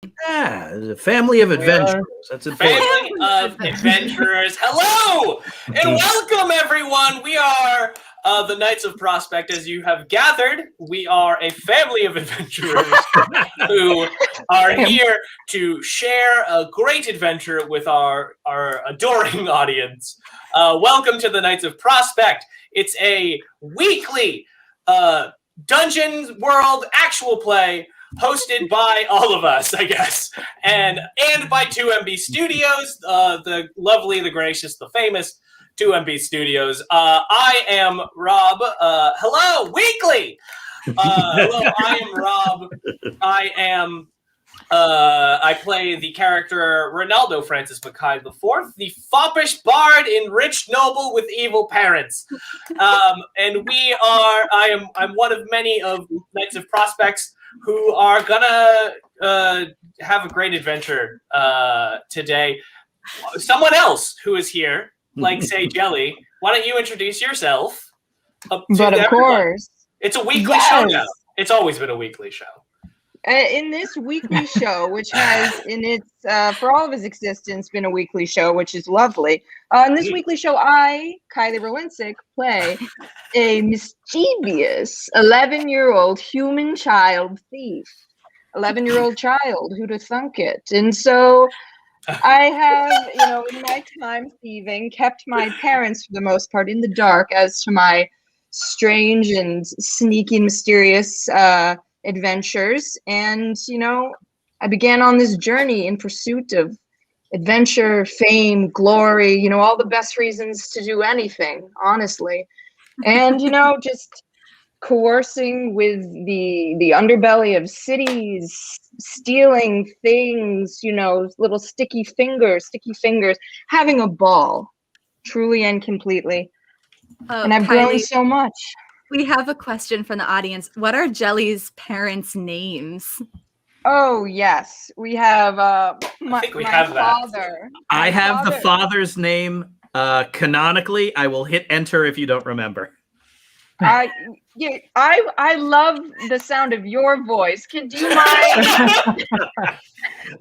Yeah, a family of adventurers. That's important. Family of adventurers. Hello and welcome, everyone. We are the Knights of Prospect. As you have gathered, we are a family of adventurers who are here to share a great adventure with our adoring audience. Welcome to the Knights of Prospect. It's a weekly Dungeons World actual play hosted by all of us, I guess, and by 2MB Studios, the lovely, the gracious, the famous 2MB Studios. I am Rob. Hello, weekly. Hello, I am Rob. I play the character Ronaldo Francis Mackay IV, the foppish bard in rich noble with evil parents. And I'm one of many of Knights of Prospects who are gonna have a great adventure today. Someone else who is here, like say Jelly, why don't you introduce yourself? But of everyone? Course. It's a weekly show now. It's always been a weekly show. In this weekly show, which has in its, for all of its existence, been a weekly show, which is lovely. In this weekly show, I, Kylie Rowinsick, play a mischievous 11-year-old human child thief. 11-year-old child, who'd have thunk it? And so I have, in my time thieving, kept my parents, for the most part, in the dark as to my strange and sneaky, mysterious adventures. And I began on this journey in pursuit of adventure, fame, glory, all the best reasons to do anything, honestly. And just coercing with the underbelly of cities, stealing things, little sticky fingers, having a ball, truly and completely. And I've grown so much. We have a question from the audience. What are Jelly's parents' names? Oh, yes. We have my father. I have the father's name canonically. I will hit enter if you don't remember. I love the sound of your voice. Do you mind?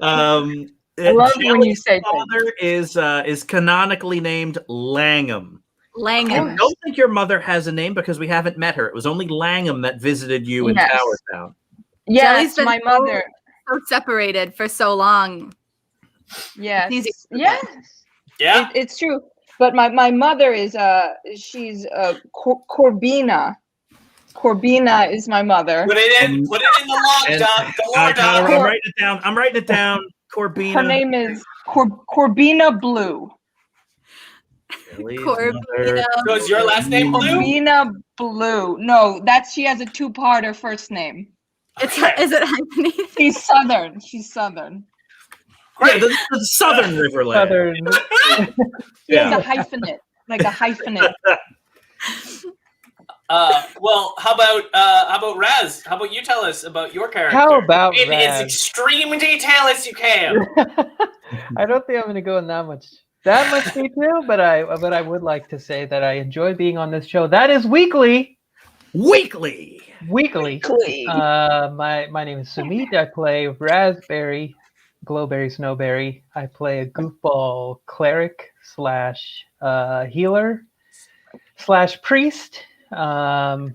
I love when you say father is canonically named Langham. Langham. I don't think your mother has a name because we haven't met her. It was only Langham that visited you in Tower Town. Yes, my mother. So separated for so long. Yes. Yes. Yeah. It's true. But my mother is she's Corbina. Corbina is my mother. Put it in the log, doc. I'm writing it down. Corbina. Her name is Corbina Blue. Corbina. So is your last name Blue? Corbina Blue. No, she has a two-parter first name. Okay. Is it hyphenated? She's Southern. Great. Yeah, the Southern Riverland. Southern. It's a hyphenate, like a hyphenate. Well, how about Raz? How about you tell us about your character? How about in Raz? as extreme detail as you can. I don't think I'm going to go in that much detail, but I would like to say that I enjoy being on this show. That is weekly. Weekly. My name is Sumit. I play Raspberry, Glowberry, Snowberry. I play a goofball cleric / healer / priest. What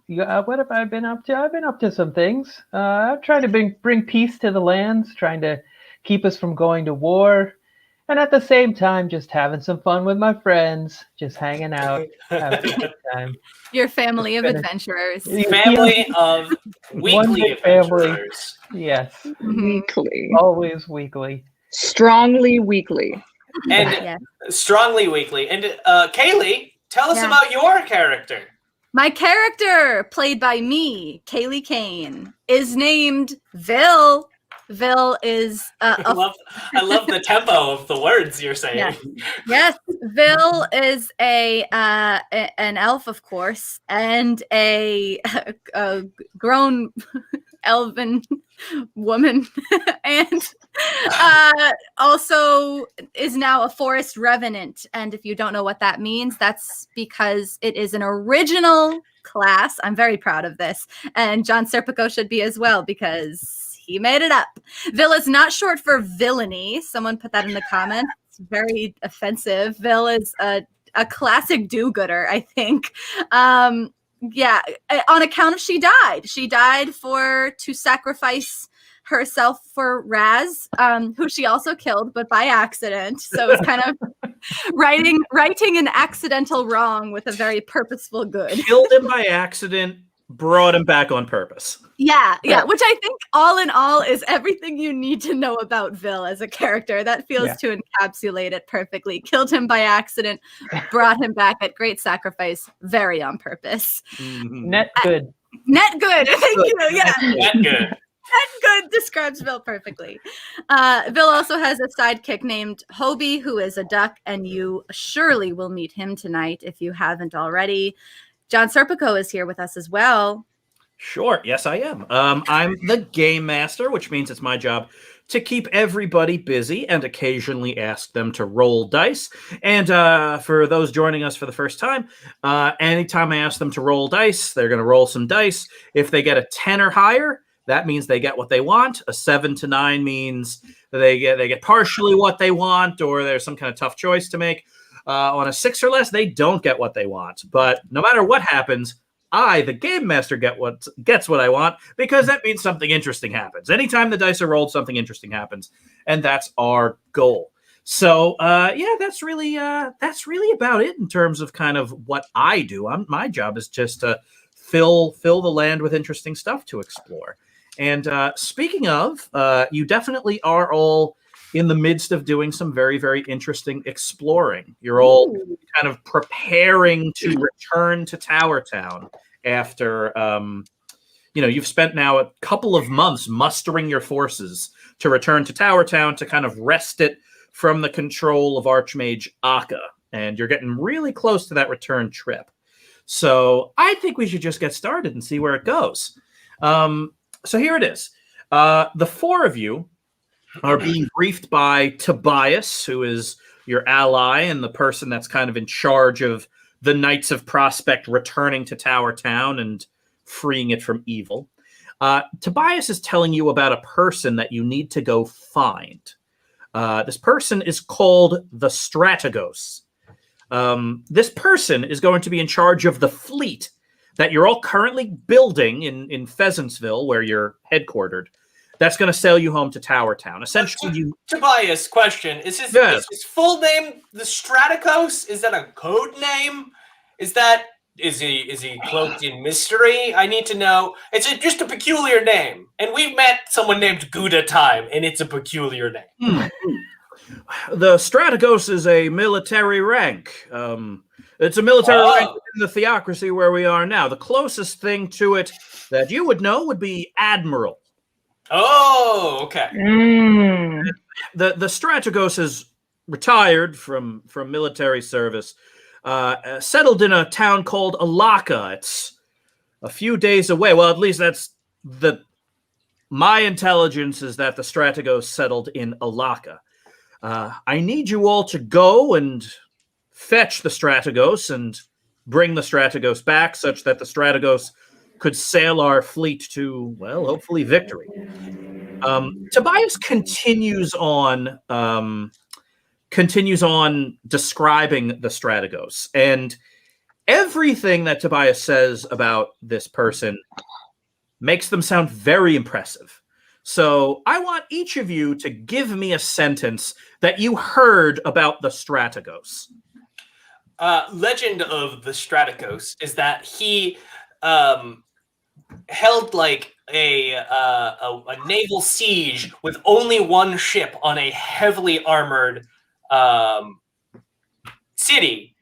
have I been up to? I've been up to some things. I'm trying to bring peace to the lands, trying to keep us from going to war. And at the same time, just having some fun with my friends, just hanging out, having a good time. Your family of adventurers. Family of weekly adventurers. Yes. Weekly. Always weekly. Strongly weekly. And strongly weekly. And Kaylee, tell us about your character. My character, played by me, Kaylee Kane, is named Vil. Vil is I love the tempo of the words you're saying. Yes. Vil is an elf, of course, and a grown elven woman, and also is now a forest revenant. And if you don't know what that means, that's because it is an original class. I'm very proud of this, and John Serpico should be as well, because He made it up. Vil is not short for villainy. Someone put that in the comments. It's very offensive. Vil is a classic do-gooder, I think. Yeah, on account of she died. She died to sacrifice herself for Raz, who she also killed, but by accident. So it's kind of righting an accidental wrong with a very purposeful good. Killed him by accident, brought him back on purpose. Yeah, which I think all in all is everything you need to know about Vil as a character. That feels to encapsulate it perfectly. Killed him by accident, brought him back at great sacrifice, very on purpose. Net good. Net good. Thank you. Yeah. Net good. Net good describes Vil perfectly. Vil also has a sidekick named Hobie, who is a duck, and you surely will meet him tonight if you haven't already. John Serpico is here with us as well. Sure. Yes, I am. I'm the game master, which means it's my job to keep everybody busy and occasionally ask them to roll dice. And for those joining us for the first time, anytime I ask them to roll dice, they're going to roll some dice. If they get a 10 or higher, that means they get what they want. A 7 to 9 means they get partially what they want, or there's some kind of tough choice to make. On a 6 or less, they don't get what they want. But no matter what happens, I, the game master, gets what I want, because that means something interesting happens. Anytime the dice are rolled, something interesting happens, and that's our goal. So, that's really about it in terms of kind of what I do. My job is just to fill the land with interesting stuff to explore. And speaking of, you definitely are all in the midst of doing some very, very interesting exploring. You're all kind of preparing to return to Tower Town after, you've spent now a couple of months mustering your forces to return to Tower Town to kind of wrest it from the control of Archmage Akka. And you're getting really close to that return trip. So I think we should just get started and see where it goes. So here it is. The four of you are being briefed by Tobias, who is your ally and the person that's kind of in charge of the Knights of Prospect returning to Tower Town and freeing it from evil. Tobias is telling you about a person that you need to go find. This person is called the Strategos. This person is going to be in charge of the fleet that you're all currently building in Pheasantsville, where you're headquartered. That's going to sail you home to Tower Town. Essentially, Tobias, question: Is his full name the Strategos? Is that a code name? Is he cloaked in mystery? I need to know. It's just a peculiar name, and we've met someone named Gouda Time, and it's a peculiar name. The Strategos is a military rank. It's a military rank in the theocracy where we are now. The closest thing to it that you would know would be Admiral. Oh, okay. The Strategos is retired from military service, settled in a town called Alaka. It's a few days away. Well, at least that's my intelligence is that the Strategos settled in Alaka. I need you all to go and fetch the Strategos and bring the Strategos back, such that the Strategos could sail our fleet to, well, hopefully victory. Tobias continues on describing the Strategos, and everything that Tobias says about this person makes them sound very impressive. So I want each of you to give me a sentence that you heard about the Strategos. Legend of the Strategos is that he held like a naval siege with only one ship on a heavily armored city,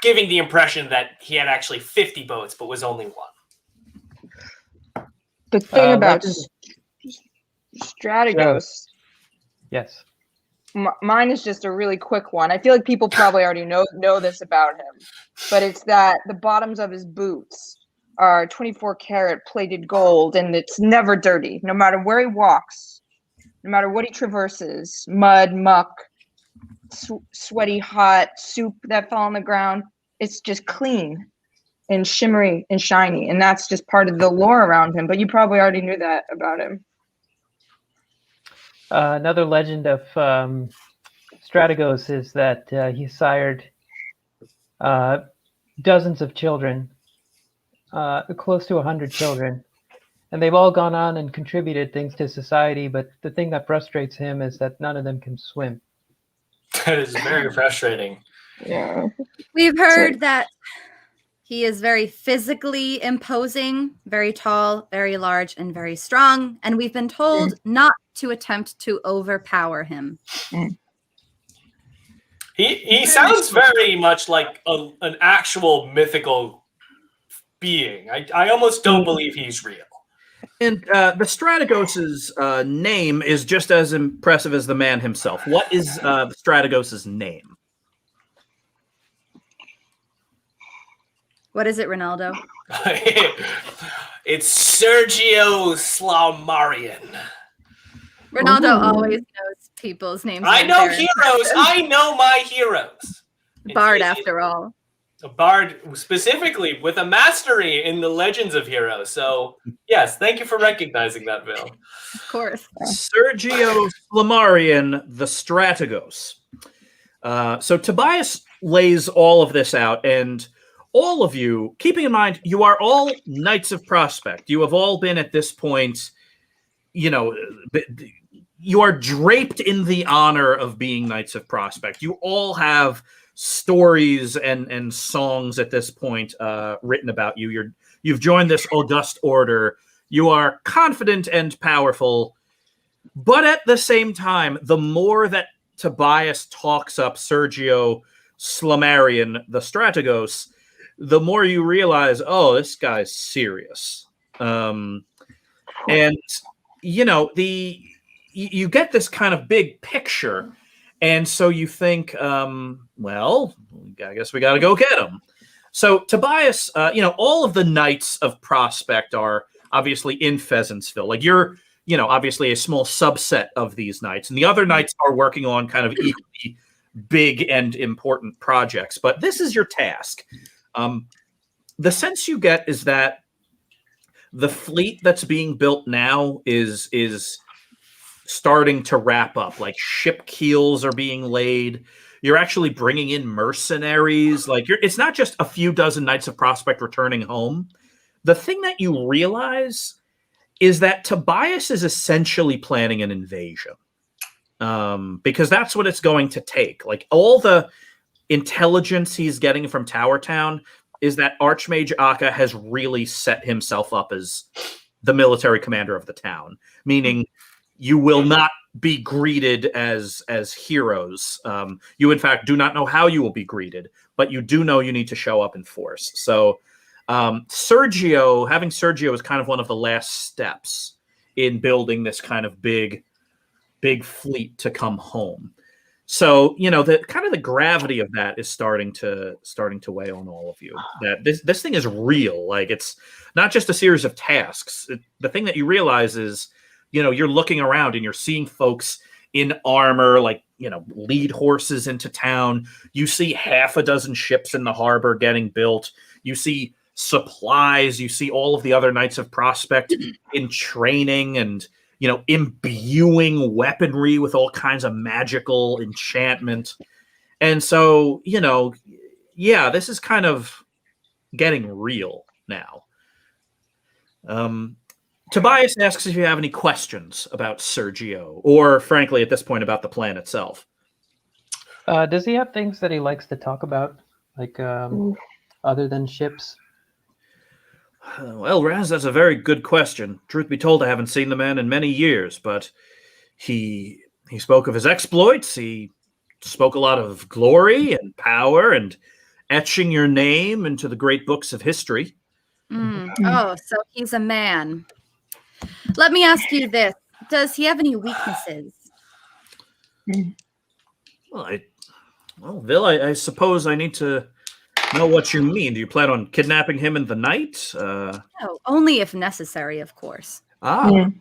giving the impression that he had actually 50 boats, but was only one. The thing about Strategos. Yes. Mine is just a really quick one. I feel like people probably already know this about him, but it's that the bottoms of his boots are 24 karat plated gold, and it's never dirty. No matter where he walks, no matter what he traverses, mud, muck, sweaty, hot soup that fell on the ground, it's just clean and shimmery and shiny, and that's just part of the lore around him. But you probably already knew that about him. Another legend of Strategos is that he sired dozens of children, close to 100 children. And they've all gone on and contributed things to society, but the thing that frustrates him is that none of them can swim. That is very frustrating. Yeah. We've heard that he is very physically imposing, very tall, very large, and very strong. And we've been told not to attempt to overpower him. He sounds very much like an actual mythical being. I almost don't believe he's real. And the Strategos' name is just as impressive as the man himself. What is the Strategos' name? What is it, Ronaldo? It's Sergio Slamarian. Ronaldo Ooh. always knows people's names. I and know their- heroes. I know my heroes. Bard, after all. A bard, specifically with a mastery in the legends of heroes. So, yes, thank you for recognizing that, Bill. Of course. Sergio Flammarion, the Strategos. So Tobias lays all of this out, and all of you, keeping in mind, you are all Knights of Prospect. You have all been at this point, you know, you are draped in the honor of being Knights of Prospect. You all have stories and songs at this point written about you. You've joined this august order. You are confident and powerful, but at the same time, the more that Tobias talks up Sergio Slamarian, the Strategos, the more you realize, oh, this guy's serious. And you know, you get this kind of big picture. And so you think, well, I guess we got to go get him. So Tobias, you know, all of the Knights of Prospect are obviously in Pheasantsville. Like you're, you know, obviously a small subset of these Knights. And the other Knights are working on kind of equally big and important projects. But this is your task. The sense you get is that the fleet that's being built now is starting to wrap up. Like ship keels are being laid. You're actually bringing in mercenaries. Like it's not just a few dozen Knights of Prospect returning home. The thing that you realize is that Tobias is essentially planning an invasion, because that's what it's going to take. Like all the intelligence he's getting from Tower Town is that Archmage Akka has really set himself up as the military commander of the town, meaning you will not be greeted as heroes. You, in fact, do not know how you will be greeted, but you do know you need to show up in force. So having Sergio is kind of one of the last steps in building this kind of big fleet to come home. So, you know, the kind of the gravity of that is starting to weigh on all of you. That this thing is real. Like it's not just a series of tasks. The thing that you realize is, you know, you're looking around and you're seeing folks in armor, like, you know, lead horses into town. You see half a dozen ships in the harbor getting built. You see supplies. You see all of the other Knights of Prospect in training and, you know, imbuing weaponry with all kinds of magical enchantment. And so, you know, yeah, this is kind of getting real now. Tobias asks if you have any questions about Sergio, or frankly, at this point, about the plan itself. Does he have things that he likes to talk about, like other than ships? Well, Raz, that's a very good question. Truth be told, I haven't seen the man in many years, but he spoke of his exploits. He spoke a lot of glory and power and etching your name into the great books of history. Oh, so he's a man. Let me ask you this. Does he have any weaknesses? Well, Vil, I suppose I need to know what you mean. Do you plan on kidnapping him and the knight? No, only if necessary, of course. Yeah,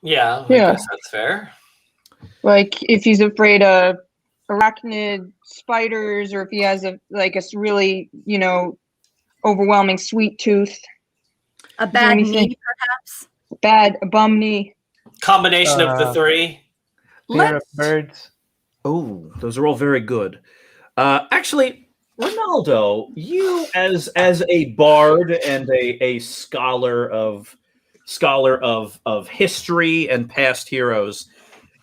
I guess that's fair. Like if he's afraid of arachnid spiders, or if he has a really, you know, overwhelming sweet tooth. A bad knee, perhaps? A bum knee. Combination of the three. Fear of birds. Oh, those are all very good. Actually, Ronaldo, you as a bard and a scholar of history and past heroes,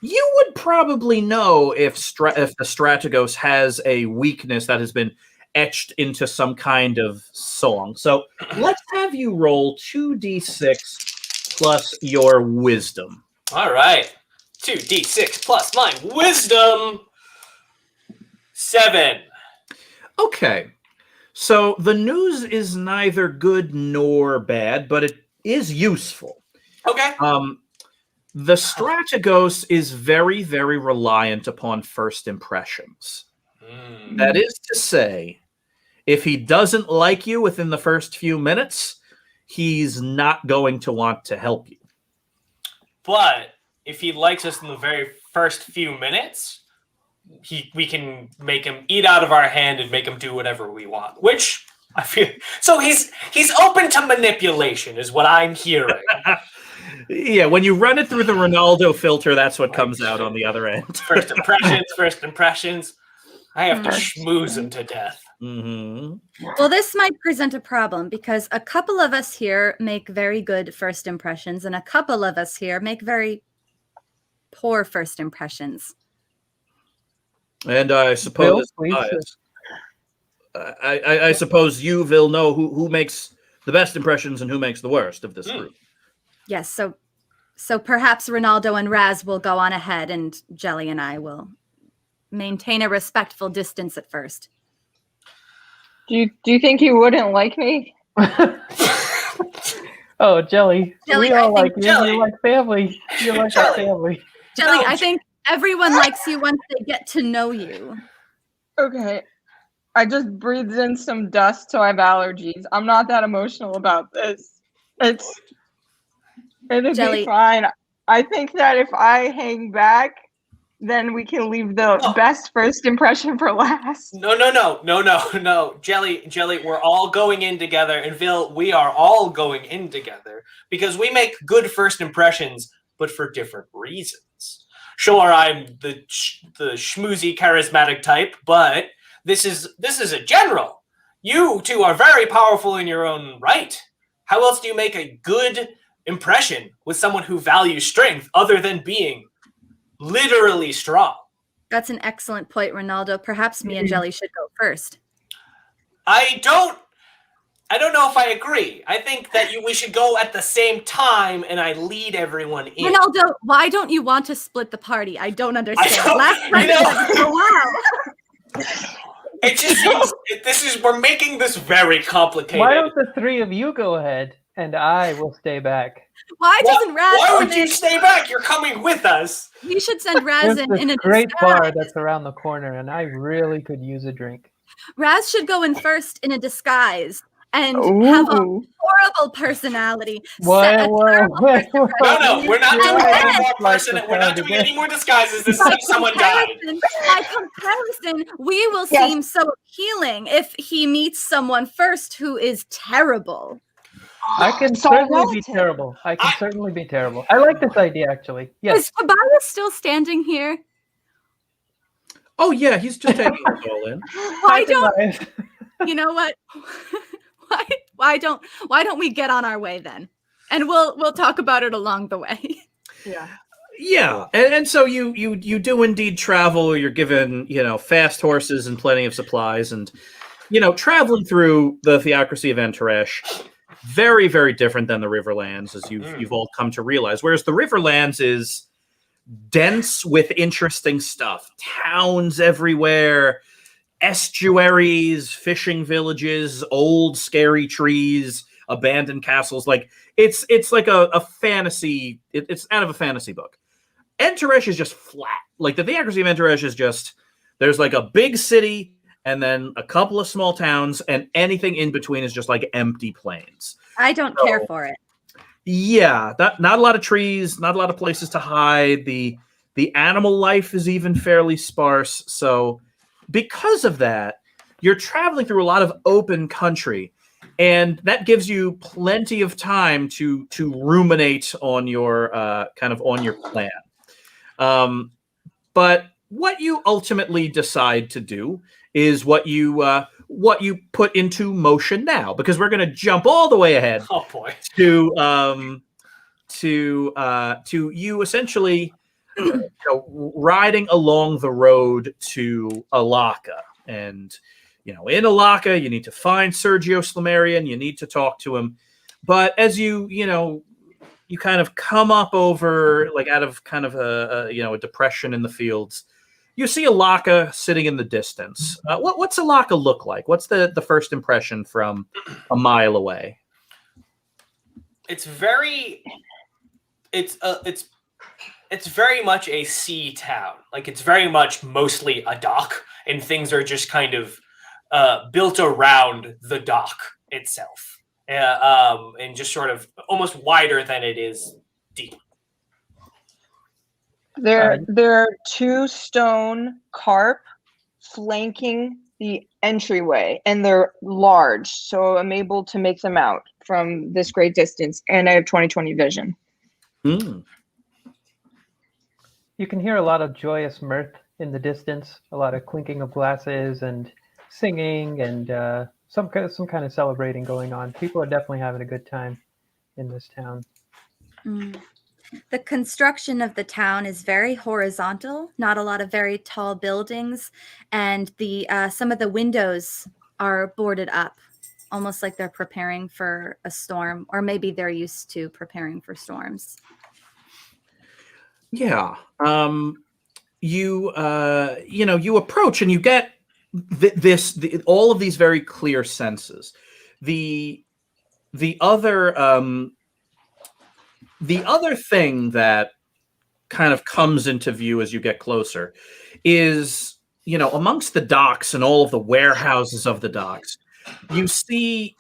you would probably know if the Strategos has a weakness that has been etched into some kind of song. So let's have you roll 2d6 plus your wisdom. All right. 2d6 plus my wisdom. 7. Okay. So the news is neither good nor bad, but it is useful. Okay. The Strategos is very, very reliant upon first impressions. That is to say, if he doesn't like you within the first few minutes, he's not going to want to help you. But if he likes us in the very first few minutes, we can make him eat out of our hand and make him do whatever we want. Which I feel so he's open to manipulation, is what I'm hearing. Yeah, when you run it through the Ronaldo filter, that's what comes out on the other end. First impressions. I have to schmooze him to death. Mm-hmm. Well, this might present a problem because a couple of us here make very good first impressions, and a couple of us here make very poor first impressions. And I suppose Bill, I suppose you will know who makes the best impressions and who makes the worst of this group. Yes, so perhaps Ronaldo and Raz will go on ahead, and Jelly and I will maintain a respectful distance at first. Do you think he wouldn't like me? Oh, Jelly. Jelly, We I all think like you. Jelly. You're like family. You're like our family. Jelly, No, I think everyone likes you once they get to know you. Okay. I just breathed in some dust, so I have allergies. I'm not that emotional about this. It'll Jelly. be fine. I think that if I hang back, then we can leave the best first impression for last. No. Jelly, we're all going in together. And Phil, we are all going in together because we make good first impressions, but for different reasons. Sure, I'm the schmoozy, charismatic type, but this is a general. You two are very powerful in your own right. How else do you make a good impression with someone who values strength other than being literally strong? That's an excellent point, Ronaldo. Perhaps me and Jelly should go first. I don't know if I agree. I think that we should go at the same time, and I lead everyone in. Ronaldo, why don't you want to split the party? I don't understand. don't- Last time you know- you said, oh, wow. It just seems we're making this very complicated. Why don't the three of you go ahead and I will stay back? Why doesn't Raz Why come would you in? stay back? You're coming with us. We should send Raz There's in this a great disguise. bar that's around the corner, and I really could use a drink. Raz should go in first in a disguise and have a Ooh. horrible personality. What? set a terrible first No, impression. we're not And doing then- any more Like person. the We're not sound doing again. any more disguises. This By is someone died. comparison, we will Yes. seem so appealing if he meets someone first who is terrible. I can So I certainly be want him. terrible. I can certainly be terrible. I like this idea, actually. Yes. Is Tobias still standing here? Oh yeah, he's just taking it all in. Why Hi, don't Tobias. you know what? why don't we get on our way then? And we'll talk about it along the way. Yeah. Yeah, and so you do indeed travel. You're given fast horses and plenty of supplies, and traveling through the theocracy of Enteresh, very, very different than the Riverlands, as you've all come to realize. Whereas the Riverlands is dense with interesting stuff, towns everywhere, estuaries, fishing villages, old scary trees, abandoned castles. Like it's like a fantasy. It's out of a fantasy book. Enteresh is just flat. Like the theocracy of Enteresh is just there's like a big city and then a couple of small towns, and anything in between is just like empty plains. I don't care for it. Yeah, not a lot of trees, not a lot of places to hide. The animal life is even fairly sparse. So because of that, you're traveling through a lot of open country, and that gives you plenty of time to ruminate on your on your plan. But what you ultimately decide to do is what you put into motion now, because we're going to jump all the way ahead Oh boy. to you essentially riding along the road to Alaka. And in Alaka, you need to find Sergio Slamarian. You need to talk to him. But as you kind of come up over, like, out of kind of a depression in the fields, you see Alaka sitting in the distance. What's Alaka look like? What's the first impression from a mile away? It's very much a sea town. Like, it's very much mostly a dock, and things are just kind of built around the dock itself, and just sort of almost wider than it is deep. There are 2 stone carp flanking the entryway, and they're large, so I'm able to make them out from this great distance, and I have 20/20 vision. Mm. You can hear a lot of joyous mirth in the distance, a lot of clinking of glasses and singing, and some kind of celebrating going on. People are definitely having a good time in this town. Mm. The construction of the town is very horizontal, not a lot of very tall buildings, and the some of the windows are boarded up, almost like they're preparing for a storm, or maybe they're used to preparing for storms. Yeah. You approach and you get all of these very clear senses. The other thing that kind of comes into view as you get closer is, amongst the docks and all of the warehouses of the docks, you see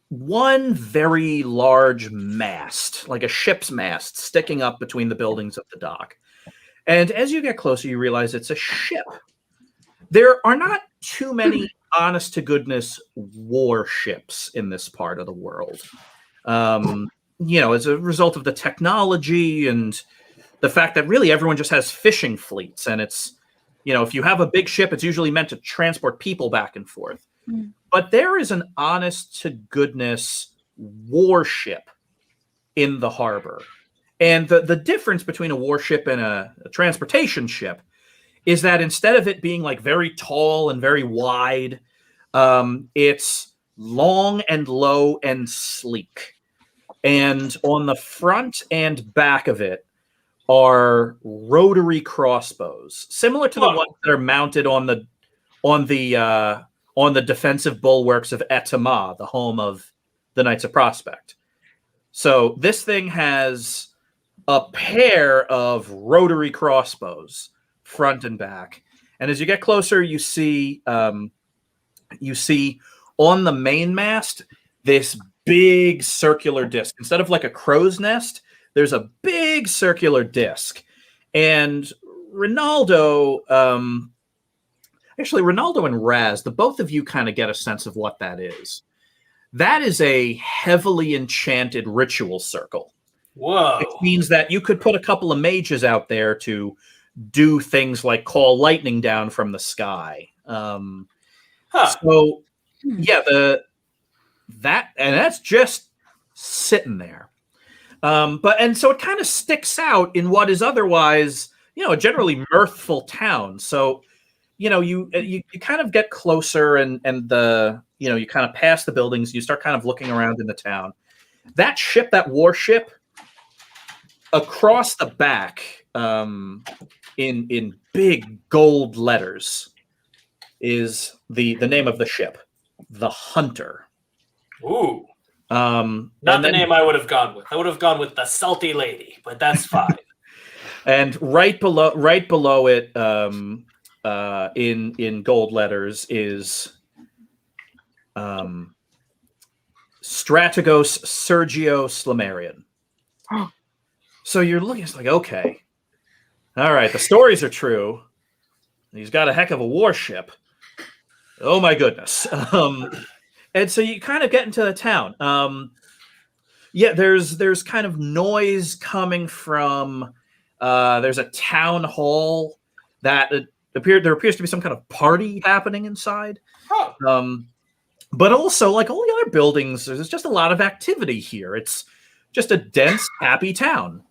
one very large mast, like a ship's mast, sticking up between the buildings of the dock. And as you get closer, you realize it's a ship. There are not too many honest-to-goodness warships in this part of the world. As a result of the technology and the fact that really everyone just has fishing fleets. And it's, if you have a big ship, it's usually meant to transport people back and forth. Mm. But there is an honest-to-goodness warship in the harbor. And the difference between a warship and a transportation ship is that instead of it being like very tall and very wide, it's long and low and sleek. And on the front and back of it are rotary crossbows, similar to the ones that are mounted on the defensive bulwarks of Etama, the home of the Knights of Prospect. So this thing has a pair of rotary crossbows, front and back. And as you get closer, you see on the mainmast this big circular disc. Instead of like a crow's nest, there's a big circular disc. And Ronaldo and Raz, the both of you kind of get a sense of what that is. That is a heavily enchanted ritual circle. Whoa. It means that you could put a couple of mages out there to do things like call lightning down from the sky. So, yeah, that's just sitting there. So it kind of sticks out in what is otherwise, a generally mirthful town. So, you kind of get closer and you kind of pass the buildings. You start kind of looking around in the town. That ship, that warship, across the back, in big gold letters, is the name of the ship, the Hunter. Ooh. Not the name I would have gone with. I would have gone with the Salty Lady, but that's fine. And right below it, in gold letters, is Strategos Sergio Slamarian. So you're looking, it's like, okay, all right, the stories are true. He's got a heck of a warship. Oh my goodness. And so you kind of get into the town. There's kind of noise coming from There's a town hall that there appears to be some kind of party happening inside. Huh. But also, like all the other buildings, there's just a lot of activity here. It's just a dense, happy town.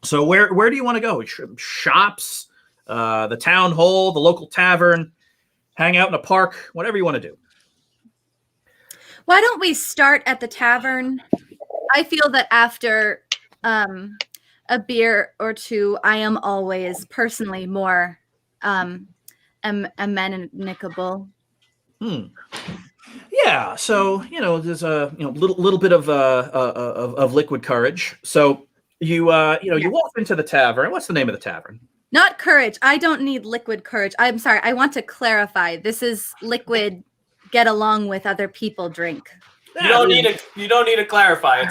So where do you want to go? Shops, the town hall, the local tavern, hang out in a park, whatever you want to do. Why don't we start at the tavern? I feel that after a beer or two, I am always personally more amenable. Yeah, so there's a little bit of liquid courage. So you walk into the tavern. What's the name of the tavern? Not courage. I don't need liquid courage. I'm sorry. I want to clarify. This is liquid. Get along with other people. Drink. You don't need to clarify.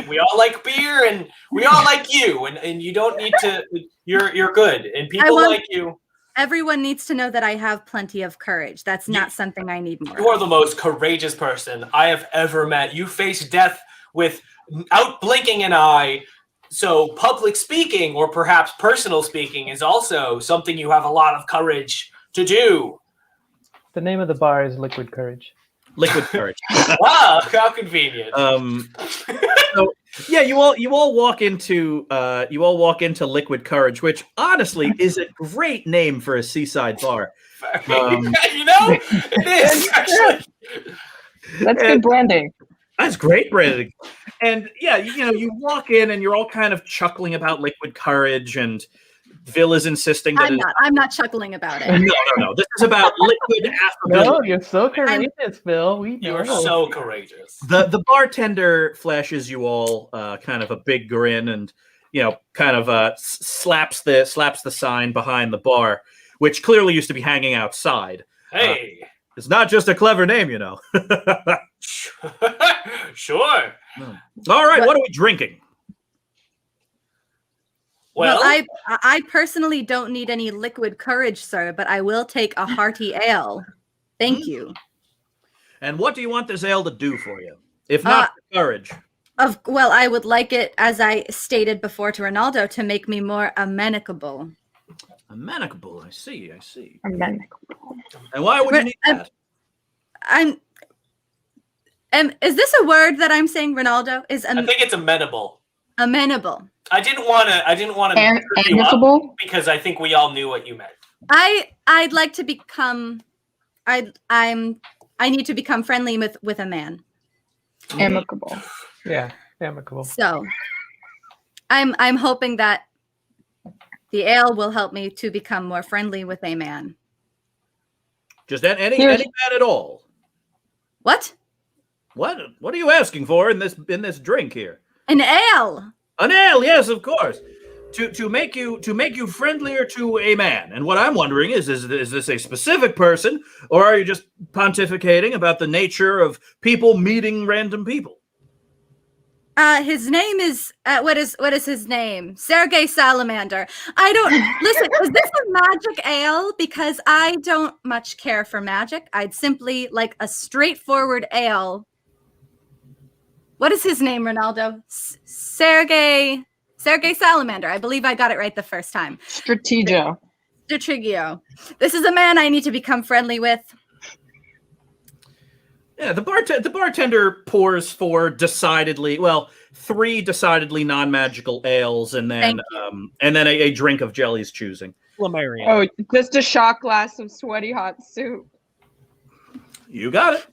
We all like beer and we all like you and you don't need to. You're good and people like you. Everyone needs to know that I have plenty of courage. That's not something I need more. You are the most courageous person I have ever met. You face death without blinking an eye. So public speaking or perhaps personal speaking is also something you have a lot of courage to do. The name of the bar is Liquid Courage. Liquid courage. Wow, how convenient. So yeah, you all walk into Liquid Courage, which honestly is a great name for a seaside bar. It is actually. That's good branding. That's great branding. And yeah, you walk in and you're all kind of chuckling about Liquid Courage, and Vil is insisting that I'm not chuckling about it. No. This is about liquid affability. No, you're so courageous, Vil. You are so courageous. The bartender flashes you all kind of a big grin and kind of slaps the sign behind the bar, which clearly used to be hanging outside. Hey. It's not just a clever name, Sure. All right, what are we drinking? Well, I personally don't need any liquid courage, sir, but I will take a hearty ale. Thank you. And what do you want this ale to do for you? If not courage. Well, I would like it, as I stated before to Ronaldo, to make me more amenable. Amenable, I see. Amenable. And why would you need that? Is this a word that I'm saying, Ronaldo? I think it's amenable. Amenable. I didn't want to Amicable? because I think we all knew what you meant. I'd like to become. I need to become friendly with a man. Amicable. Yeah, amicable. So, I'm hoping that the ale will help me to become more friendly with a man. Just any man at all. What? What are you asking for in this drink here? An ale. An ale, yes, of course. To make you friendlier to a man. And what I'm wondering is this a specific person, or are you just pontificating about the nature of people meeting random people? His name is what is his name? Sergei Salamander. I don't listen. Is this a magic ale? Because I don't much care for magic. I'd simply like a straightforward ale. What is his name, Ronaldo? Sergei Salamander. I believe I got it right the first time. Strategio. This is a man I need to become friendly with. Yeah, the bartender pours three decidedly non-magical ales, and then a drink of Jelly's choosing. Flammarion. Oh, just a shot glass of sweaty hot soup. You got it.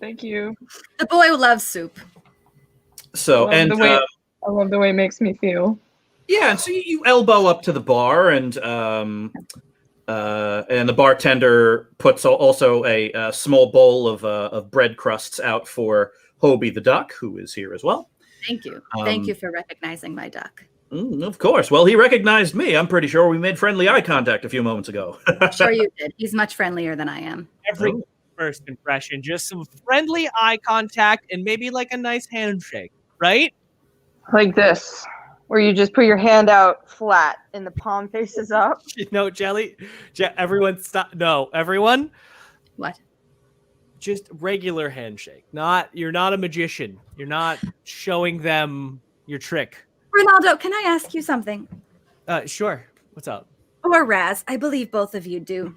Thank you. The boy loves soup. So I love the way it makes me feel. Yeah, and so you elbow up to the bar, and the bartender puts also a small bowl of bread crusts out for Hobie the duck, who is here as well. Thank you. Thank you for recognizing my duck. Of course. Well, he recognized me. I'm pretty sure we made friendly eye contact a few moments ago. Sure you did. He's much friendlier than I am. Every first impression, just some friendly eye contact and maybe like a nice handshake, right? Like this, where you just put your hand out flat and the palm faces up. No, Jelly. Everyone stop. No, everyone. What? Just regular handshake. You're not a magician. You're not showing them your trick. Ronaldo, can I ask you something? Sure. What's up? Or Raz. I believe both of you do.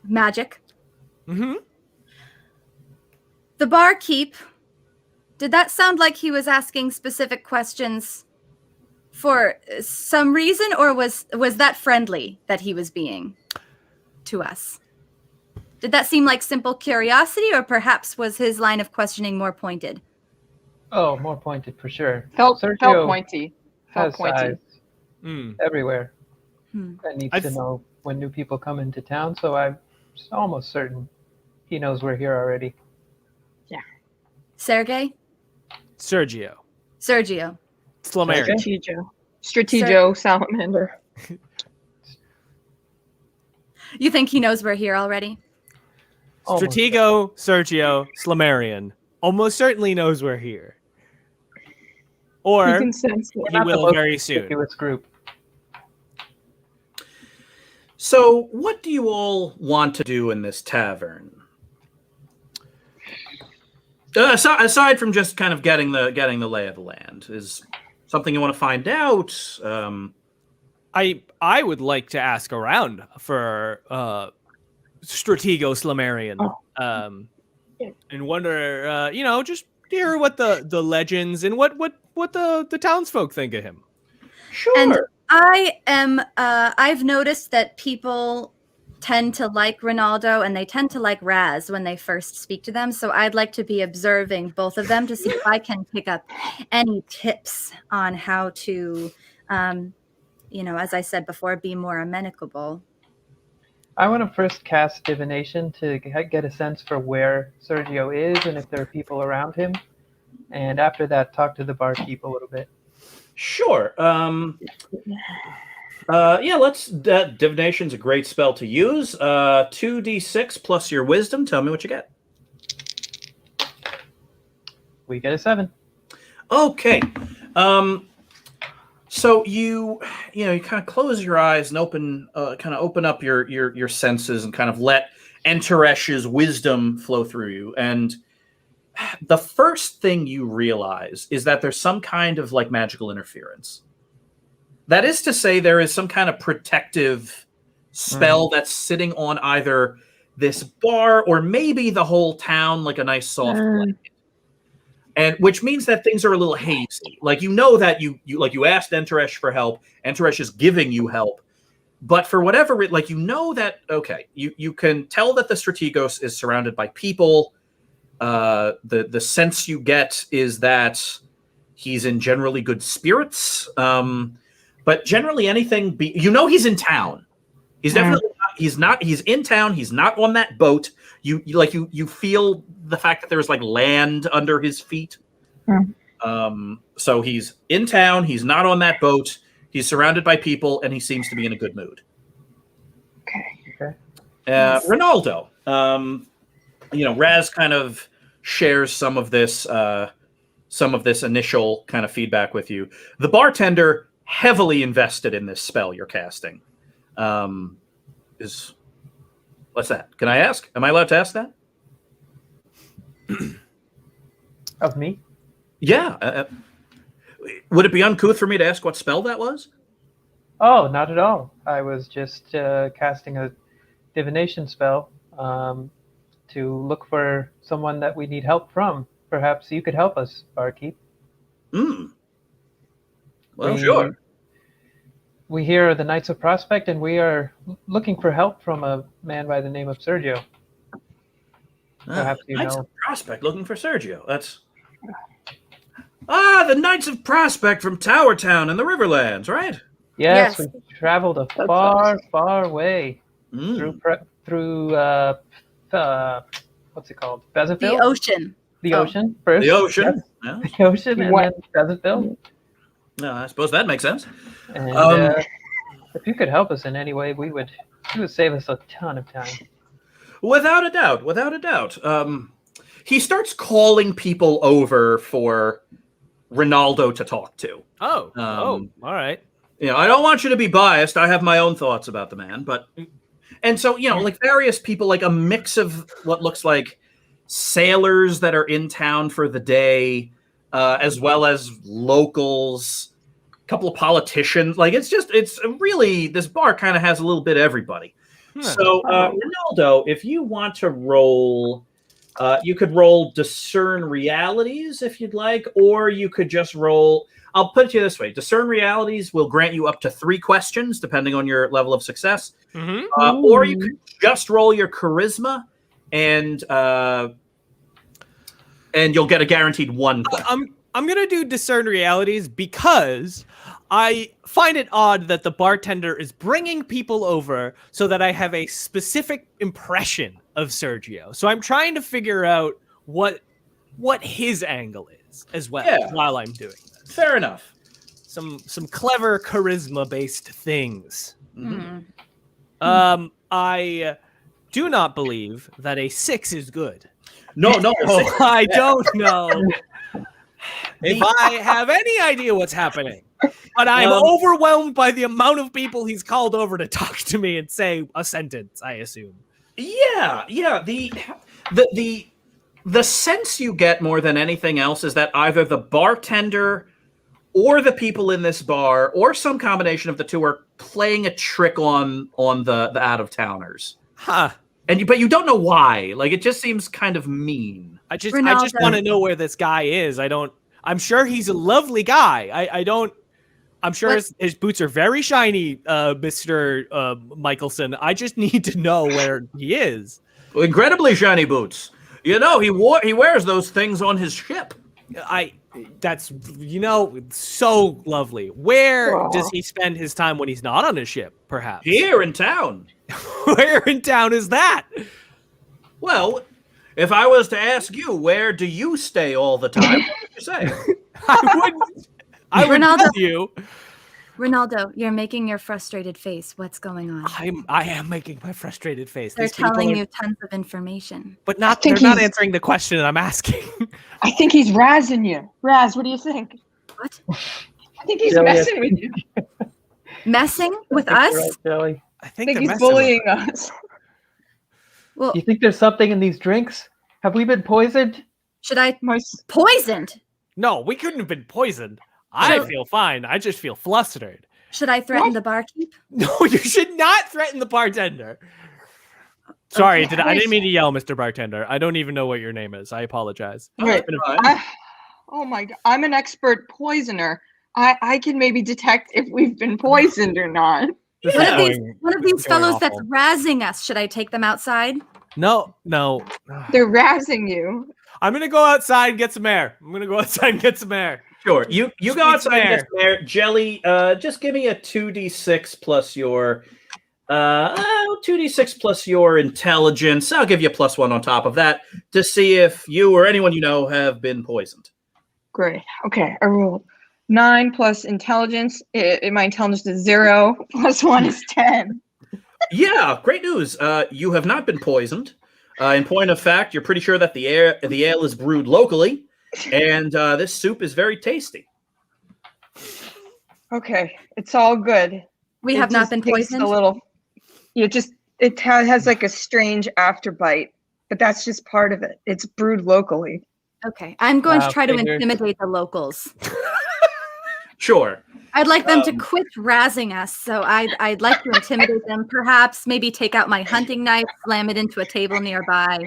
Magic. Mm-hmm. The barkeep. Did that sound like he was asking specific questions for some reason, or was that friendly that he was being to us? Did that seem like simple curiosity, or perhaps was his line of questioning more pointed? Oh, more pointed for sure. Felt Sergio pointy. has Felt pointy. eyes Mm. everywhere Hmm. and needs I've- to know when new people come into town, so I'm almost certain he knows we're here already. Sergey? Sergio. Sergio. Slomarian. Sergey? Strategio salamander. You think he knows we're here already? Almost Stratego Sergio Slomarian almost certainly knows we're here. Or You can sense it. We're he not the will most very soon. conspicuous group. So, what do you all want to do in this tavern? Aside from just kind of getting the lay of the land, is something you want to find out? I would like to ask around for Stratego Slomarian. And wonder just hear what the legends and what the townsfolk think of him. Sure. And I've noticed that people tend to like Ronaldo and they tend to like Raz when they first speak to them. So I'd like to be observing both of them to see if I can pick up any tips on how to, as I said before, be more amenable. I want to first cast divination to get a sense for where Sergio is and if there are people around him. And after that, talk to the barkeep a little bit. Sure. Let's. Divination's a great spell to use. 2d6 plus your wisdom. Tell me what you get. We get a 7. Okay. So you kind of close your eyes and open up your senses and kind of let Enteresh's wisdom flow through you. And the first thing you realize is that there's some kind of like magical interference. That is to say, there is some kind of protective spell that's sitting on either this bar or maybe the whole town, like a nice soft blanket. And which means that things are a little hazy. Like that you asked Enteresh for help. Enteresh is giving you help, but for whatever that you can tell that the Strategos is surrounded by people. The sense you get is that he's in generally good spirits. But generally anything he's in town. He's definitely he's in town. He's not on that boat. You feel the fact that there's like land under his feet. So he's in town. He's not on that boat. He's surrounded by people, and he seems to be in a good mood. Okay. Ronaldo, Raz kind of shares some of this initial kind of feedback with you. The bartender, heavily invested in this spell you're casting. What's that? Can I ask? Am I allowed to ask that? Of me? Yeah. Would it be uncouth for me to ask what spell that was? Oh, not at all. I was just casting a divination spell to look for someone that we need help from. Perhaps you could help us, barkeep. Well, sure. We here are the Knights of Prospect, and we are looking for help from a man by the name of Sergio. Perhaps you Knights know. of Prospect looking for Sergio. That's the Knights of Prospect from Tower Town in the Riverlands, right? Yes, Yes. we traveled a That's far, awesome. far way Mm. through what's it called? The Bezaville? ocean. The Oh. ocean first. The ocean. Yes, Yeah. the ocean, and What? then Bezaville. No, I suppose that makes sense. And Um, if you could help us in any way, it would save us a ton of time. Without a doubt. He starts calling people over for Ronaldo to talk to. Oh, all right. I don't want you to be biased. I have my own thoughts about the man, and so like various people, like a mix of what looks like sailors that are in town for the day, as well as locals. couple of politicians. Like it's really, this bar kind of has a little bit of everybody. So Ronaldo, if you want to roll, you could roll discern realities if you'd like, or you could just roll. I'll put it to you this way: discern realities will grant you up to 3 questions, depending on your level of success. Or you could just roll your charisma, and you'll get a guaranteed 1 question. I'm gonna do discern realities because I find it odd that the bartender is bringing people over so that I have a specific impression of Sergio. So I'm trying to figure out what his angle is as well while I'm doing this. Fair enough. Some clever charisma based things. I do not believe that a 6 is good. No, I don't know if I have any idea what's happening. But I'm overwhelmed by the amount of people he's called over to talk to me and say a sentence, I assume. Yeah. The sense you get more than anything else is that either the bartender or the people in this bar, or some combination of the two, are playing a trick on the out-of-towners. But you don't know why. Like, it just seems kind of mean. I just want to know where this guy is. I'm sure he's a lovely guy. I'm sure his boots are very shiny, Mr. Michelson. I just need to know where he is. Incredibly shiny boots. You know, he wears those things on his ship. That's so lovely. Where does he spend his time when he's not on his ship, perhaps? Here in town. Where in town is that? Well, if I was to ask you, where do you stay all the time? What would you say? I would tell you. Ronaldo, you're making your frustrated face. What's going on? I am making my frustrated face. They're telling you tons of information. But they're not answering the question I'm asking. I think he's razzing you. Raz, what do you think? What? I think he's messing with you. Messing with us? Right, Joey. I think he's bullying us. Well, You think there's something in these drinks? Have we been poisoned? should I poisoned? No, we couldn't have been poisoned. I feel fine. I just feel flustered. Should I threaten the barkeep? No, you should not threaten the bartender. Sorry, I didn't mean to yell, Mr. Bartender. I don't even know what your name is. I apologize. Right. Oh my God. I'm an expert poisoner. I can maybe detect if we've been poisoned or not. One of these fellows that's razzing us. Should I take them outside? No. They're razzing you. I'm gonna go outside and get some air. Sure. You go outside and get some air. Jelly, just give me a 2d6 plus your 2d6 plus your intelligence. I'll give you a +1 on top of that to see if you or anyone you know have been poisoned. Great. Okay. I rolled 9 plus intelligence. My intelligence is 0. +1 is 10. Yeah, great news. You have not been poisoned. In point of fact, you're pretty sure that the ale is brewed locally, and this soup is very tasty. Okay, it's all good. We have not been poisoned. A little. It has like a strange afterbite, but that's just part of it. It's brewed locally. Okay, I'm going to try to intimidate the locals. Sure. I'd like them to quit razzing us, so I'd like to intimidate them. Perhaps maybe take out my hunting knife, slam it into a table nearby.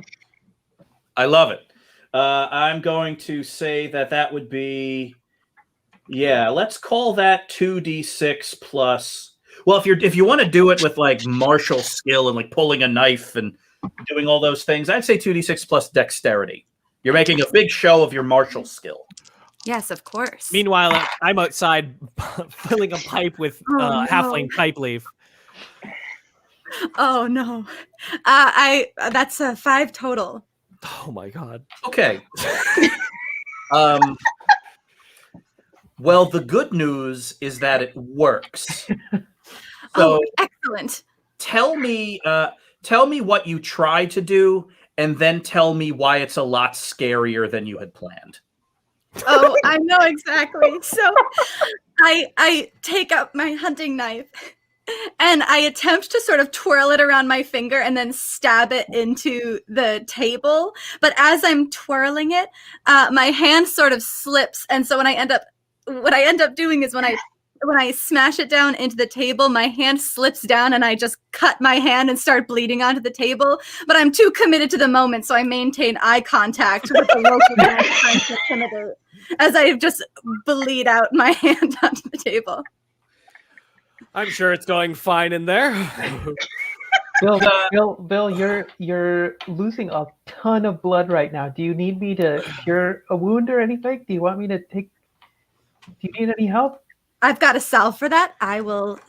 I love it. I'm going to say that would be, let's call that 2d6 plus. Well, if you want to do it with like martial skill and like pulling a knife and doing all those things, I'd say 2d6 plus dexterity. You're making a big show of your martial skill. Yes, of course. Meanwhile, I'm outside filling a pipe with halfling pipe leaf. Oh no, that's a 5 total. Oh my God. Okay. Well, the good news is that it works. So excellent. Tell me what you tried to do, and then tell me why it's a lot scarier than you had planned. Oh, I know exactly. So I take up my hunting knife and I attempt to sort of twirl it around my finger and then stab it into the table. But as I'm twirling it, my hand sort of slips. And so what I end up doing is when I when I smash it down into the table, my hand slips down and I just cut my hand and start bleeding onto the table. But I'm too committed to the moment, so I maintain eye contact with the local man trying to intimidate as I just bleed out my hand onto the table. I'm sure it's going fine in there. Bill, you're losing a ton of blood right now. Do you need me to cure a wound or anything? Do you want me to take? Do you need any help? I've got a salve for that. I will.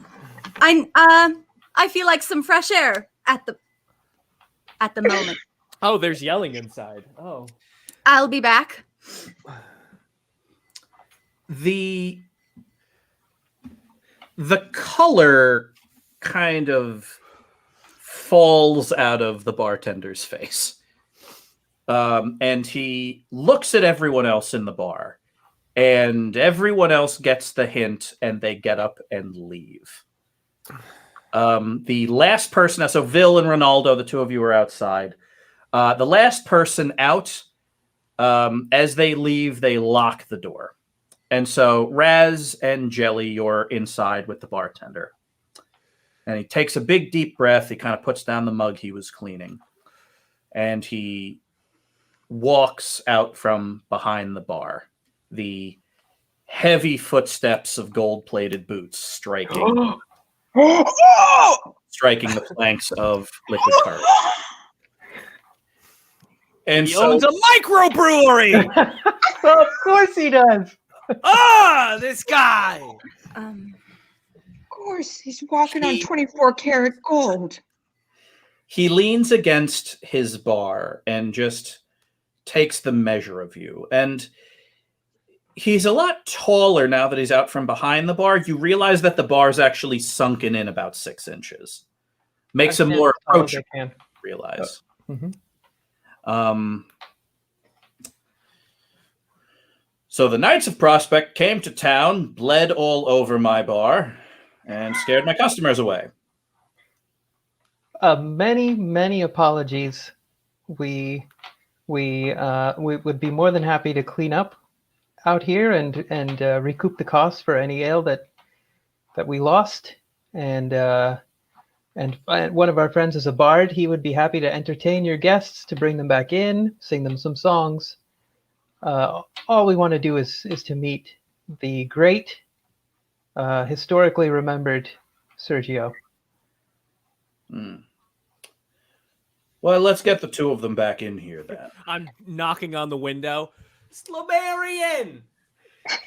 I feel like some fresh air at the moment. Oh, there's yelling inside. Oh. I'll be back. The color kind of falls out of the bartender's face. And he looks at everyone else in the bar, and everyone else gets the hint and they get up and leave. The last person, so Vil and Ronaldo, the two of you are outside. The last person out, as they leave, they lock the door. And so Raz and Jelly, you're inside with the bartender. And he takes a big deep breath. He kind of puts down the mug he was cleaning. And he walks out from behind the bar. The heavy footsteps of gold-plated boots striking the planks of liquid courage. And He owns a microbrewery. Of course he does. This guy. Of course, he's walking on 24-karat gold. He leans against his bar and just takes the measure of you. And he's a lot taller now that he's out from behind the bar. You realize that the bar's actually sunken in about 6 inches. Makes him more approachable, realize. Mm-hmm. So the Knights of Prospect came to town, bled all over my bar, and scared my customers away. Many apologies. We would be more than happy to clean up out here and recoup the costs for any ale that we lost. And one of our friends is a bard. He would be happy to entertain your guests, to bring them back in, sing them some songs. All we want to do is to meet the great, historically remembered Sergio. Well, let's get the two of them back in here then. I'm knocking on the window. Slamarian!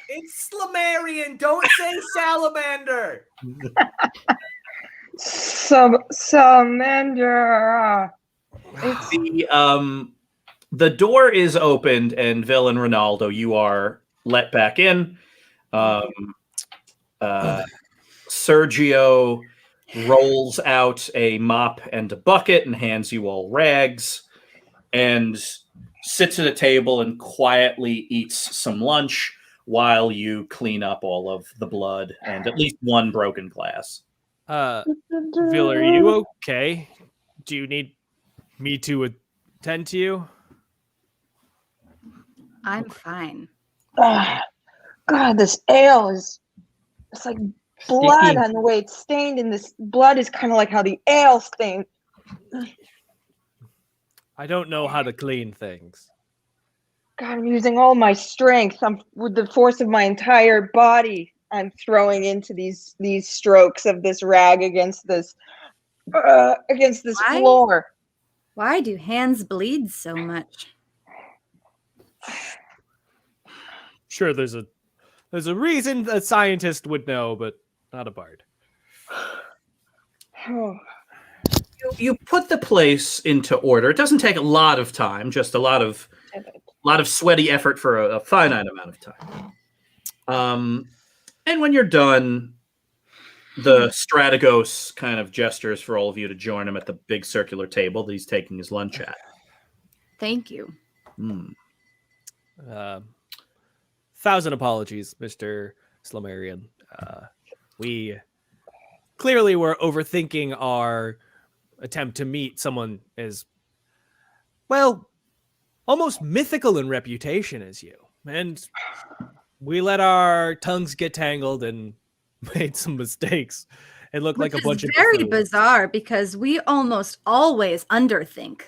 It's Slamarian! Don't say salamander! Salamander. The door is opened, and Vil and Ronaldo, you are let back in. Sergio rolls out a mop and a bucket and hands you all rags, and sits at a table and quietly eats some lunch while you clean up all of the blood and at least one broken glass. Vil, are you okay? Do you need me to attend to you? I'm fine. God, this ale it's like blood Sticky. on the way it's stained, and this blood is kind of like how the ale stained. I don't know how to clean things. God, I'm using all my strength. I'm with the force of my entire body. I'm throwing into these strokes of this rag against this Why? floor. Why do hands bleed so much? Sure, there's a reason a scientist would know, but not a bard. Oh. You put the place into order. It doesn't take a lot of time, just a lot of sweaty effort for a finite amount of time. And when you're done, the Strategos kind of gestures for all of you to join him at the big circular table that he's taking his lunch at. Thank you. 1,000 apologies, Mr. Slamarian. We clearly were overthinking our attempt to meet someone as, well, almost mythical in reputation as you. And we let our tongues get tangled, and made some mistakes. It looked Which like a bunch is of very buffoons. bizarre because we almost always underthink.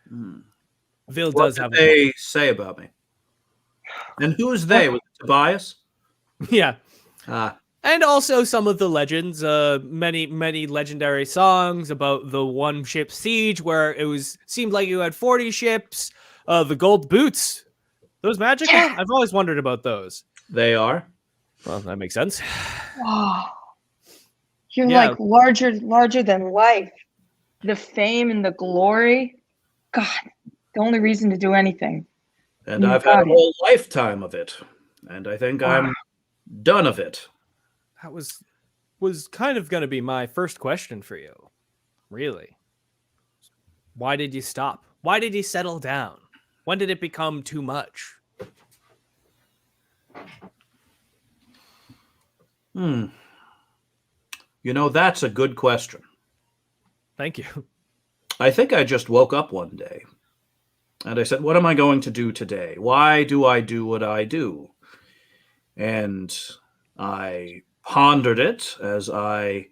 Hmm. Vil What does did have a they say about me? And who's they? Was it Tobias? point. Yeah. Ah, And also some of the legends, many legendary songs about the one ship siege where seemed like you had 40 ships. The gold boots, those magical? Yeah. I've always wondered about those. they are. Well, that makes sense. Wow. You're Yeah. like larger than life. The fame and the glory. God, the only reason to do anything. And You I've had a got it. whole lifetime of it. And I think I'm done of it. That was kind of going to be my first question for you. Really? Why did you stop? Why did you settle down? When did it become too much? Hmm. You know, that's a good question. Thank you. I think I just woke up one day and I said, what am I going to do today? Why do I do what I do? And I pondered it as I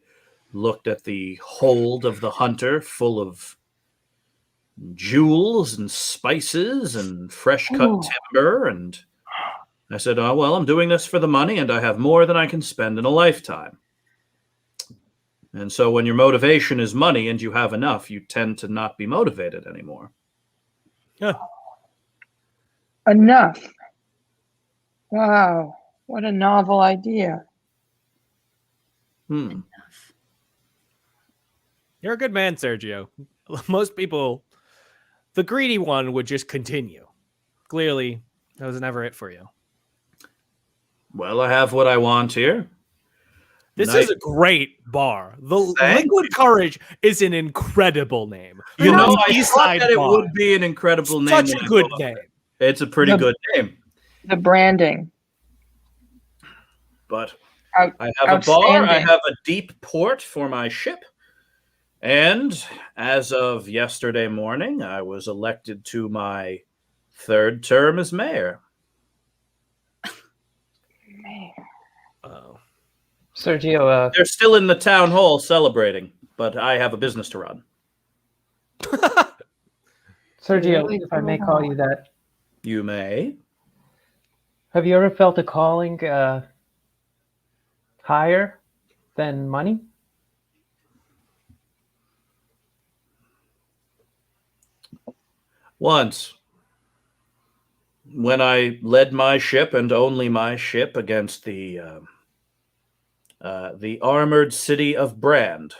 looked at the hold of the hunter full of jewels and spices and fresh cut Ooh. timber. And I said, oh, well, I'm doing this for the money and I have more than I can spend in a lifetime. And so when your motivation is money and you have enough, you tend to not be motivated anymore. Enough. Wow. What a novel idea. Hmm. You're a good man, Sergio. Most people, the greedy one would just continue. Clearly, that was never it for you. Well, I have what I want here. This Nice. is a great bar. The Thank Liquid Courage is an incredible name. You For know, an I East thought Side that it bar. would be an incredible name. Such when a I good thought of name. it. It's a pretty The- good name. The branding. But I have a bar, I Outstanding. have a deep port for my ship. And as of yesterday morning, I was elected to my third term as mayor. Man. Oh. Sergio, They're still in the town hall celebrating, but I have a business to run. Sergio, Really if I may call you that, You may. have you ever felt a calling higher than money? Once, when I led my ship and only my ship against the armored city of Brand.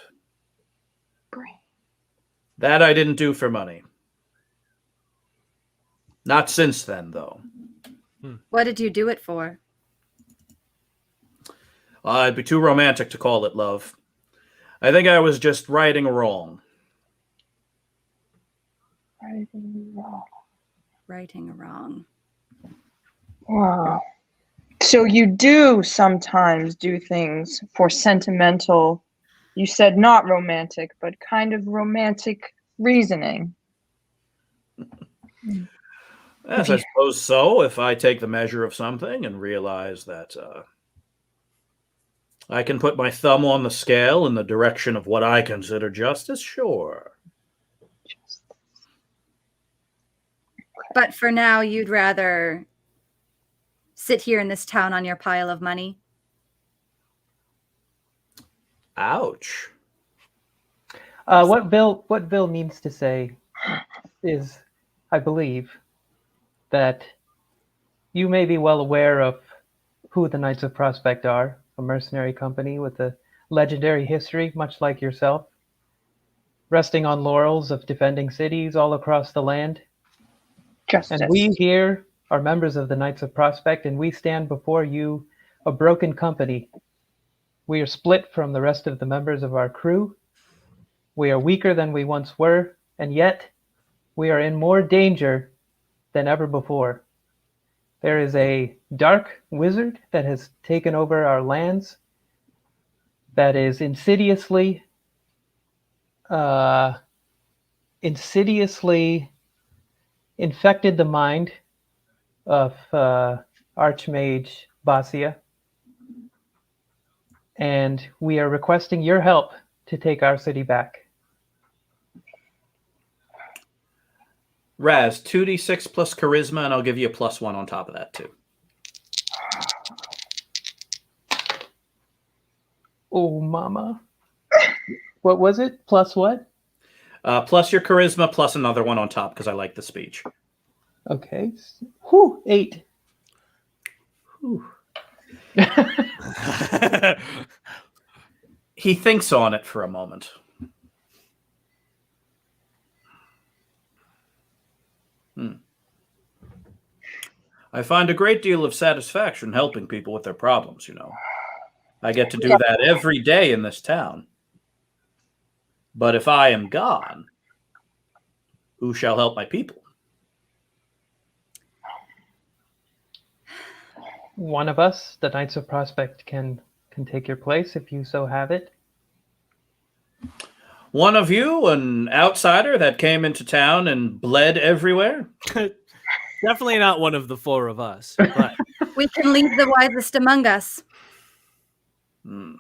That I didn't do for money. Not since then, though. What did you do it for? It'd be too romantic to call it love. I think I was just righting a wrong. Righting a wrong. Wow. So you do sometimes do things for sentimental, you said not romantic, but kind of romantic reasoning. Yes, I suppose so. If I take the measure of something and realize that I can put my thumb on the scale in the direction of what I consider justice, sure. But for now, you'd rather sit here in this town on your pile of money? Ouch. What Bill means to say is, I believe, that you may be well aware of who the Knights of Prospect are, a mercenary company with a legendary history, much like yourself, resting on laurels of defending cities all across the land. Justice. And we here are members of the Knights of Prospect, and we stand before you a broken company. We are split from the rest of the members of our crew. We are weaker than we once were, and yet we are in more danger than ever before. There is a dark wizard that has taken over our lands, that is insidiously infected the mind of Archmage Basia. and we are requesting your help to take our city back. Raz, 2d6 plus charisma, and I'll give you a +1 on top of that, too. Oh, mama. What was it? Plus what? Plus your charisma, plus another one on top, because I like the speech. Okay. Whew, 8. Whew. He thinks on it for a moment. I find a great deal of satisfaction helping people with their problems, you know. I get to do that every day in this town. But if I am gone, who shall help my people? One of us, the Knights of Prospect, can take your place if you so have it. One of you, an outsider that came into town and bled everywhere? Definitely not one of the 4 of us. But We can leave the wisest among us.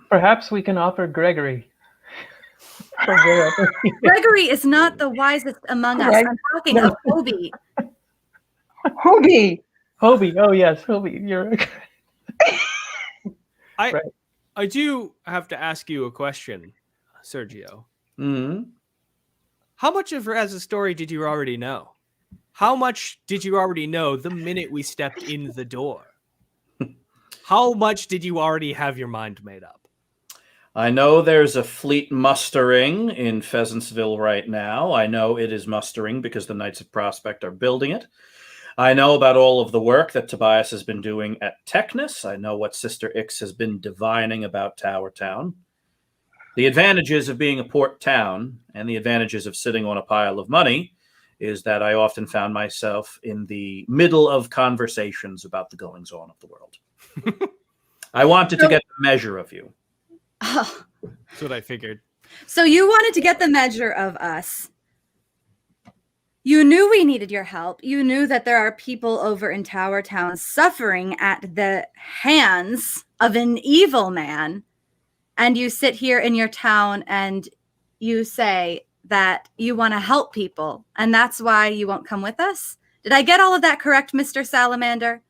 Perhaps we can offer Gregory. From wherever he is. Gregory is not the wisest among us. Greg- I'm talking of Hobie. Hobie. Hobie. Oh, yes, Hobie. You're I do have to ask you a question, Sergio. Mm-hmm. How much of Raz's story did you already know? How much did you already know the minute we stepped in the door? How much did you already have your mind made up? I know there's a fleet mustering in Pheasantsville right now. I know it is mustering because the Knights of Prospect are building it. I know about all of the work that Tobias has been doing at Technus. I know what Sister Ix has been divining about Tower Town. The advantages of being a port town and the advantages of sitting on a pile of money is that I often found myself in the middle of conversations about the goings-on of the world. I wanted to get the measure of you. Oh, That's what I figured. so you wanted to get the measure of us. You knew we needed your help. You knew that there are people over in Tower Town suffering at the hands of an evil man. And you sit here in your town and you say that you want to help people. And that's why you won't come with us? Did I get all of that correct, Mr. Salamander?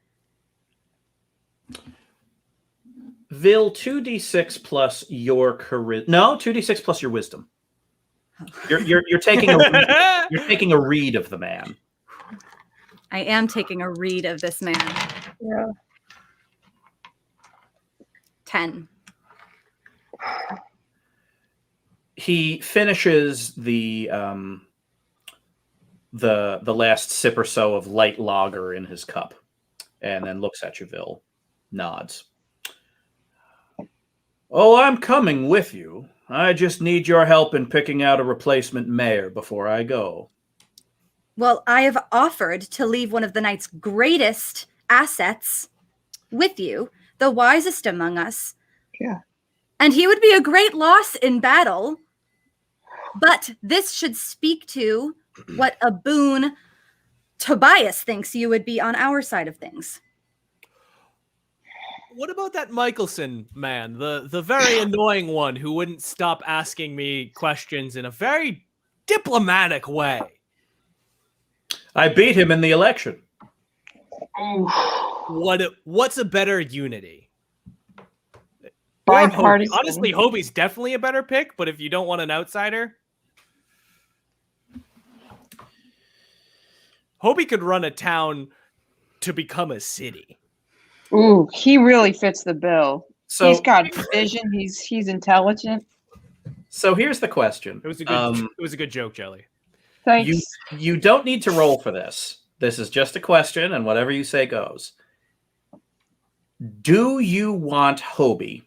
Vil, 2d6 plus your charisma. No, 2d6 plus your wisdom. You're taking a read of the man. I am taking a read of this man. Yeah. 10. He finishes the last sip or so of light lager in his cup, and then looks at you, Vil, nods. Oh, I'm coming with you. I just need your help in picking out a replacement mayor before I go. Well, I have offered to leave one of the knight's greatest assets with you, the wisest among us. Yeah. And he would be a great loss in battle. But this should speak to what a boon Tobias thinks you would be on our side of things. What about that Michelson man, the very annoying one who wouldn't stop asking me questions in a very diplomatic way? I beat him in the election. What's a better unity? Bipartisan. Honestly, Hobie's definitely a better pick, but if you don't want an outsider, Hobie could run a town to become a city. Ooh, he really fits the bill. So He's got vision. He's intelligent. So here's the question. It was a good joke, Jelly. Thanks. You don't need to roll for this. This is just a question, and whatever you say goes. Do you want Hobie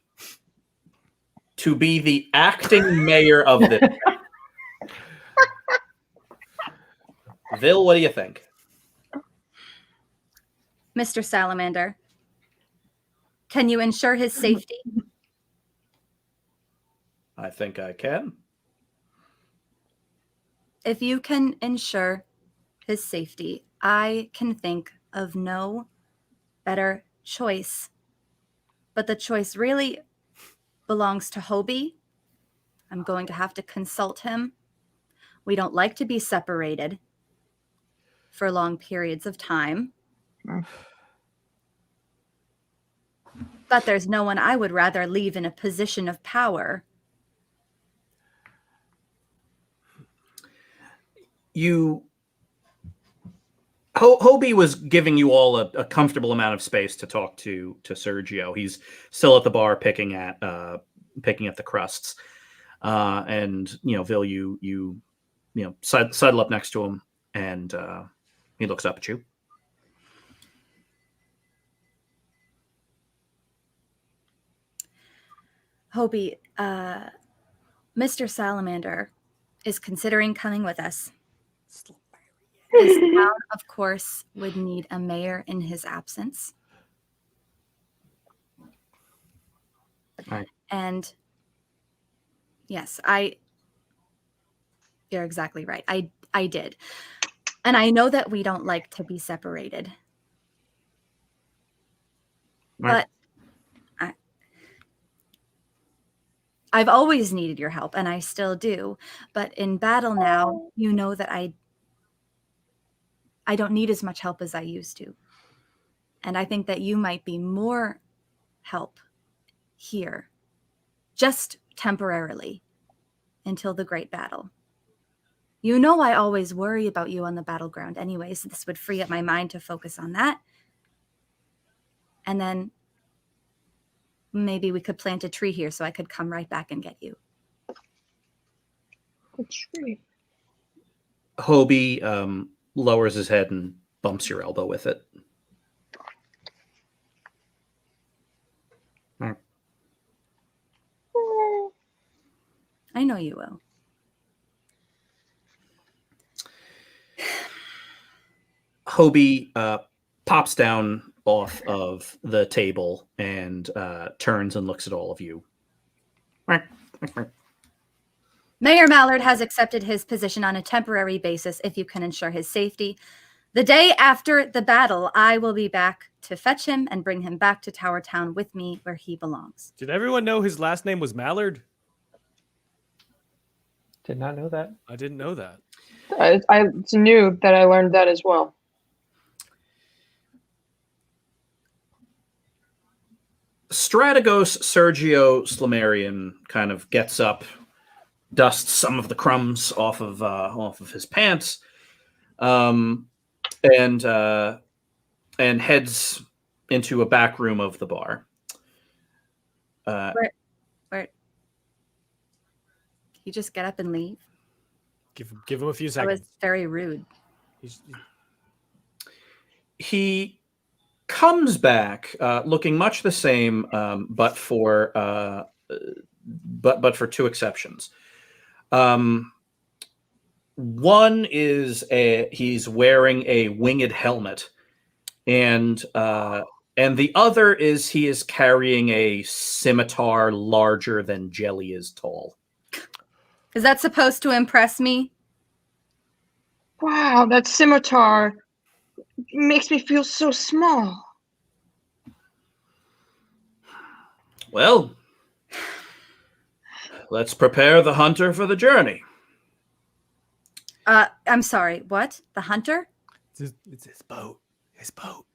to be the acting mayor of this town? Vil, what do you think? Mr. Salamander, can you ensure his safety? I think I can. If you can ensure his safety, I can think of no better choice. But the choice really belongs to Hobie. I'm going to have to consult him. We don't like to be separated for long periods of time. But there's no one I would rather leave in a position of power. Hobie was giving you all a comfortable amount of space to talk to Sergio. He's still at the bar picking at the crusts. And Vil, you sidle up next to him, and he looks up at you. Hobie, Mr. Salamander is considering coming with us. This town, of course, would need a mayor in his absence. Right. And yes, you're exactly right. I did. And I know that we don't like to be separated. Right. But I've always needed your help, and I still do. But in battle now, you know that I don't need as much help as I used to. And I think that you might be more help here, just temporarily, until the great battle. You know I always worry about you on the battleground anyway, so this would free up my mind to focus on that. And then maybe we could plant a tree here so I could come right back and get you. A tree. Hobie lowers his head and bumps your elbow with it. I know you will. Hobie pops down off of the table and turns and looks at all of you. Mayor Mallard has accepted his position on a temporary basis if you can ensure his safety. The day after the battle, I will be back to fetch him and bring him back to Tower Town with me where he belongs. Did everyone know his last name was Mallard? Did not know that. I didn't know that. It's new that I learned that as well. Strategos Sergio Slamarian kind of gets up, dusts some of the crumbs off of his pants, and heads into a back room of the bar. Where? You just get up and leave? Give him a few That seconds. was very rude. He comes back looking much the same, but for two exceptions. One is he's wearing a winged helmet, and the other is he is carrying a scimitar larger than Jelly is tall. Is that supposed to impress me? Wow, that scimitar makes me feel so small. Well, let's prepare the hunter for the journey. I'm sorry, what? The hunter? It's his boat. His boat.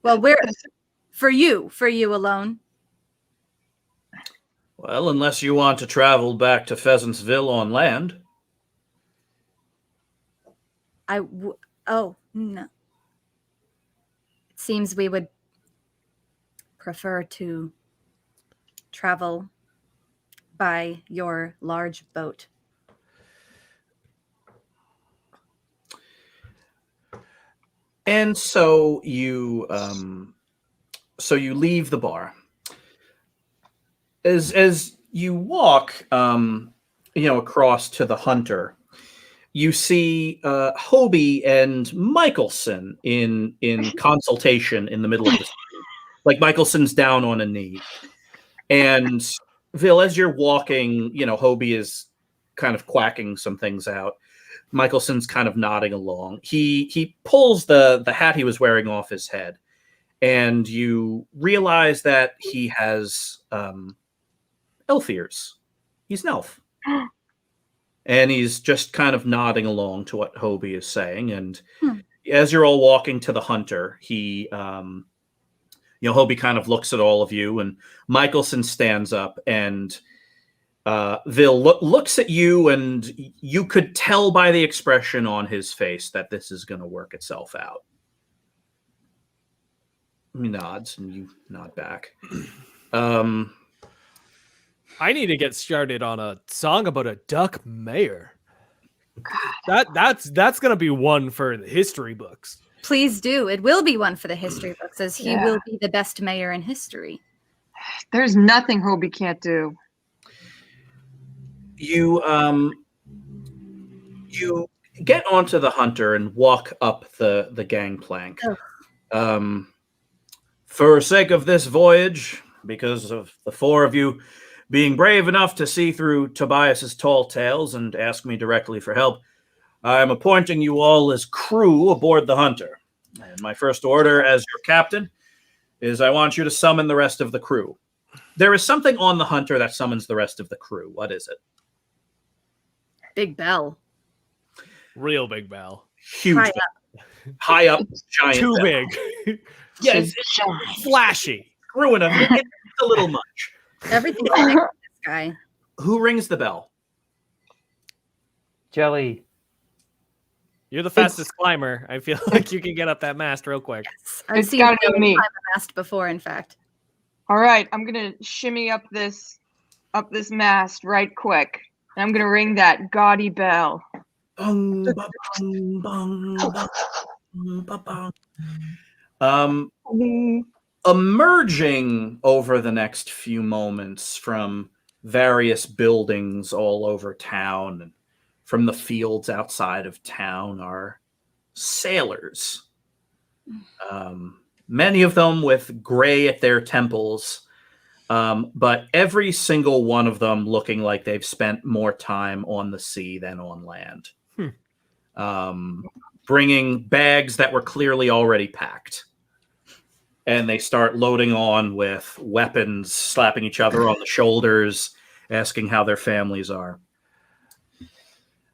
Well, where? For you alone. Well, unless you want to travel back to Pheasantsville on land. Oh, no. It seems we would prefer to travel by your large boat. And so you leave the bar. As you walk, across to the hunter, you see Hobie and Michelson in consultation in the middle of the street. Like Michelson's down on a knee, and Vil, as you're walking, Hobie is kind of quacking some things out. Michelson's kind of nodding along. He pulls the hat he was wearing off his head, and you realize that he has elf ears. He's an elf. And he's just kind of nodding along to what Hobie is saying. And as you're all walking to the hunter, he, Hobie kind of looks at all of you, and Michelson stands up, and Vil looks at you, and you could tell by the expression on his face that this is going to work itself out. He nods, and you nod back. I need to get started on a song about a duck mayor. That's gonna be one for the history books. Please do. It will be one for the history books, as he will be the best mayor in history. There's nothing Hobie can't do. You get onto the hunter and walk up the gangplank. For sake of this voyage, because of the four of you being brave enough to see through Tobias's tall tales and ask me directly for help, I am appointing you all as crew aboard the Hunter. And my first order as your captain is I want you to summon the rest of the crew. There is something on the Hunter that summons the rest of the crew. What is it? Big bell. Real big bell. Huge. High up, giant. Too bell. big. Yes, Flashy. screwing him. It's a little much. Everything's big with this guy. Who rings the bell? Jelly. You're the fastest climber. I feel like you can get up that mast real quick. I've It's seen gotta be Bill me. climb a mast before, in fact. All right, I'm gonna shimmy up this mast right quick. And I'm gonna ring that gaudy bell. Bung, ba, bung, bung, bung, ba, bung. Emerging over the next few moments from various buildings all over town and from the fields outside of town are sailors. Many of them with gray at their temples, but every single one of them looking like they've spent more time on the sea than on land. Bringing bags that were clearly already packed. And they start loading on with weapons, slapping each other on the shoulders, asking how their families are.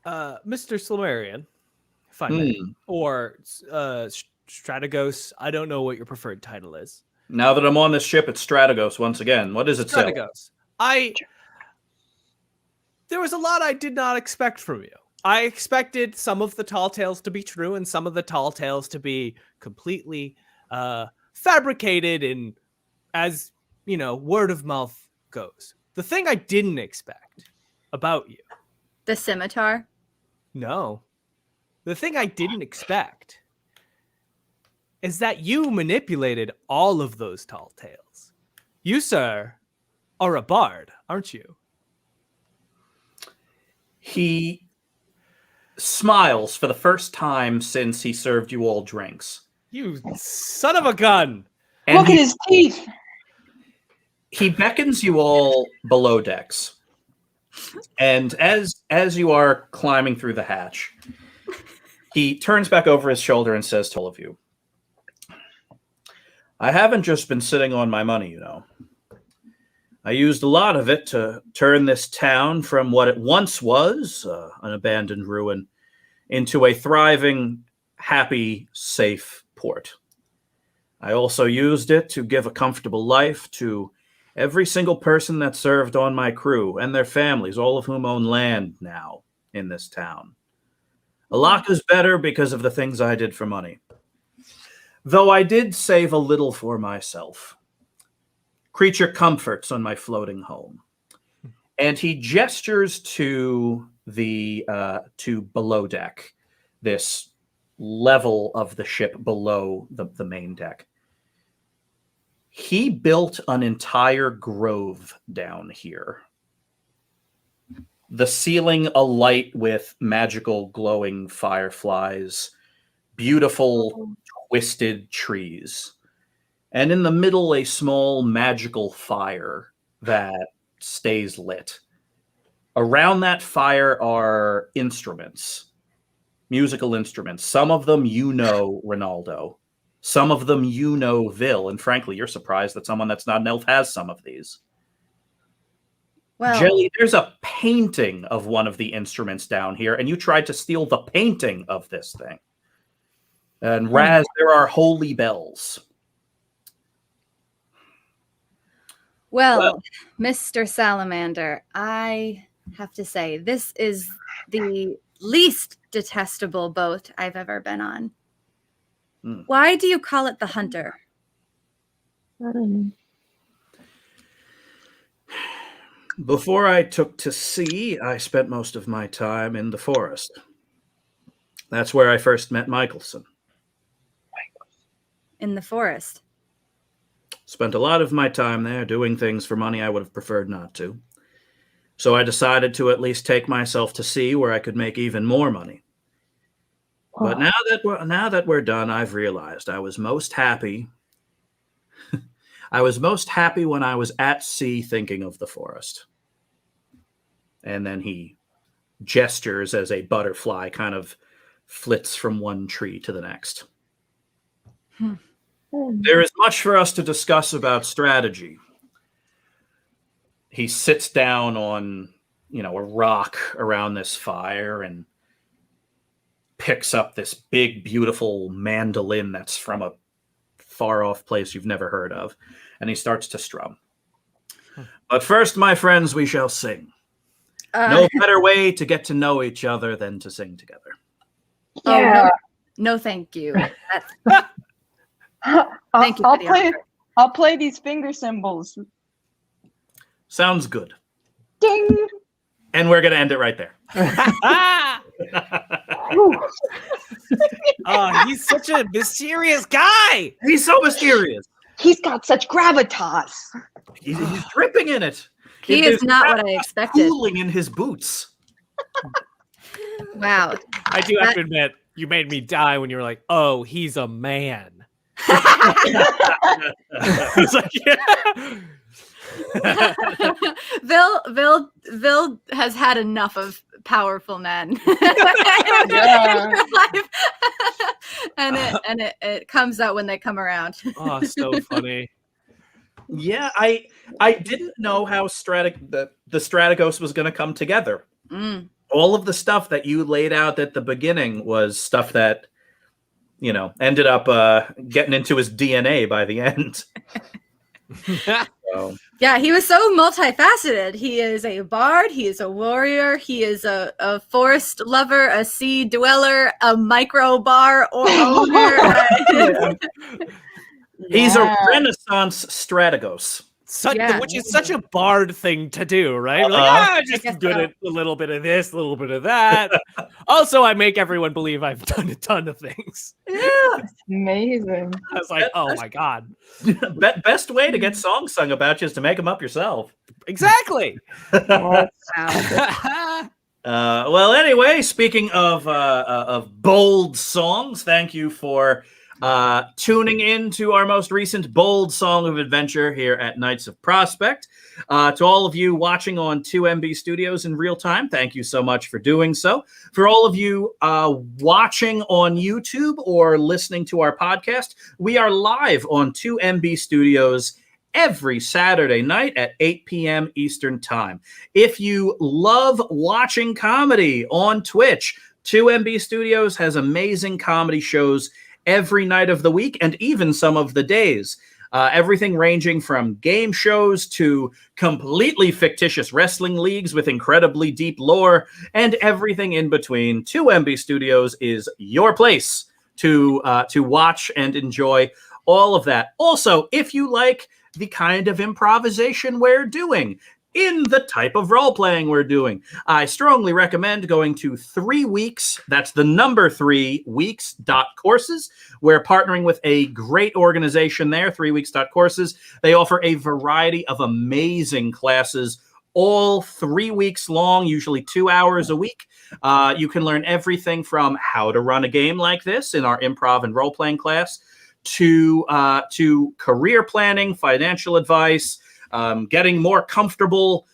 Mr. Slumerian, if I may, or Strategos, I don't know what your preferred title is. Now that I'm on this ship, it's Strategos once again. What does it say? Strategos. There was a lot I did not expect from you. I expected some of the tall tales to be true and some of the tall tales to be completely fabricated and, as you know, word of mouth goes. The thing I didn't expect about you. The scimitar. No. The thing I didn't expect is that you manipulated all of those tall tales. You, sir, are a bard, aren't you? He smiles for the first time since he served you all drinks. You son of a gun! And Look at his teeth. he beckons you all below decks. And as you are climbing through the hatch, he turns back over his shoulder and says to all of you, I haven't just been sitting on my money, you know. I used a lot of it to turn this town from what it once was, an abandoned ruin, into a thriving, happy, safe port. I also used it to give a comfortable life to every single person that served on my crew and their families, all of whom own land now in this town. A lot is better because of the things I did for money. Though I did save a little for myself. Creature comforts on my floating home. And he gestures to the to below deck, this level of the ship below the main deck. He built an entire grove down here. The ceiling alight with magical glowing fireflies, beautiful twisted trees. And in the middle, a small magical fire that stays lit. Around that fire are instruments, musical instruments. Some of them you know, Ronaldo. Some of them you know, Vil, and frankly, you're surprised that someone that's not an elf has some of these. Well, Jelly, there's a painting of one of the instruments down here, and you tried to steal the painting of this thing. And Raz, there are holy bells. well, Mr. Salamander, I have to say, this is the least detestable boat I've ever been on. Hmm. Why do you call it the Hunter? Before I took to sea, I spent most of my time in the forest. That's where I first met Michelson. In the forest. Spent a lot of my time there doing things for money I would have preferred not to. So I decided to at least take myself to sea where I could make even more money. But now that we're done, I've realized I was most happy. I was most happy when I was at sea thinking of the forest. And then he gestures as a butterfly kind of flits from one tree to the next. There is much for us to discuss about strategy. He sits down on, a rock around this fire and picks up this big, beautiful mandolin that's from a far-off place you've never heard of, and he starts to strum. But first, my friends, we shall sing. No better way to get to know each other than to sing together. Yeah. No, thank you. Thank you for the offer. I'll play these finger cymbals. Sounds good. Ding. And we're going to end it right there. Oh, he's such a mysterious guy. He's so mysterious. He's got such gravitas. He's dripping in it. He There's is not what I expected. cooling in his boots. Wow. I do have to admit, you made me die when you were like, "Oh, he's a man." It's like, yeah. Vil has had enough of powerful men. Yeah. and it comes out when they come around. Oh, so funny. Yeah, I didn't know how the Strategos was going to come together. Mm. All of the stuff that you laid out at the beginning was stuff that, ended up getting into his DNA by the end. So. Yeah, he was so multifaceted. He is a bard, he is a warrior, he is a forest lover, a sea dweller, a micro bar owner. He's a Renaissance Strategos. Which is such a bard thing to do, right? Just good at a little bit of this, a little bit of that. Also, I make everyone believe I've done a ton of things. Yeah. Amazing. I was like, oh my God. Best way to get songs sung about you is to make them up yourself. Exactly. Wow. Well, anyway, speaking of bold songs, thank you for tuning in to our most recent bold song of adventure here at Knights of Prospect. To all of you watching on 2MB Studios in real time, thank you so much for doing so. For all of you watching on YouTube or listening to our podcast, we are live on 2MB Studios every Saturday night at 8 p.m. Eastern Time. If you love watching comedy on Twitch, 2MB Studios has amazing comedy shows every night of the week and even some of the days. Everything ranging from game shows to completely fictitious wrestling leagues with incredibly deep lore and everything in between. 2MB Studios is your place to watch and enjoy all of that. Also, if you like the kind of improvisation we're doing, in the type of role-playing we're doing, I strongly recommend going to 3 weeks. That's the number 3 weeks.courses. We're partnering with a great organization there, 3weeks.courses. They offer a variety of amazing classes, all 3 weeks long, usually 2 hours a week. You can learn everything from how to run a game like this in our improv and role-playing class to career planning, financial advice, getting more comfortable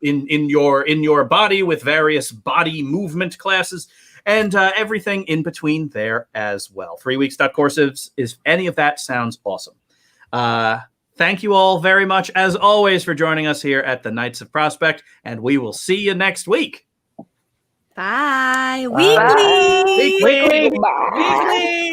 in your body with various body movement classes, and everything in between there as well. 3weeks.courses, if any of that sounds awesome. Thank you all very much, as always, for joining us here at the Knights of Prospect, and we will see you next week. Bye. Bye. Weekly. Weekly. Bye. Weekly.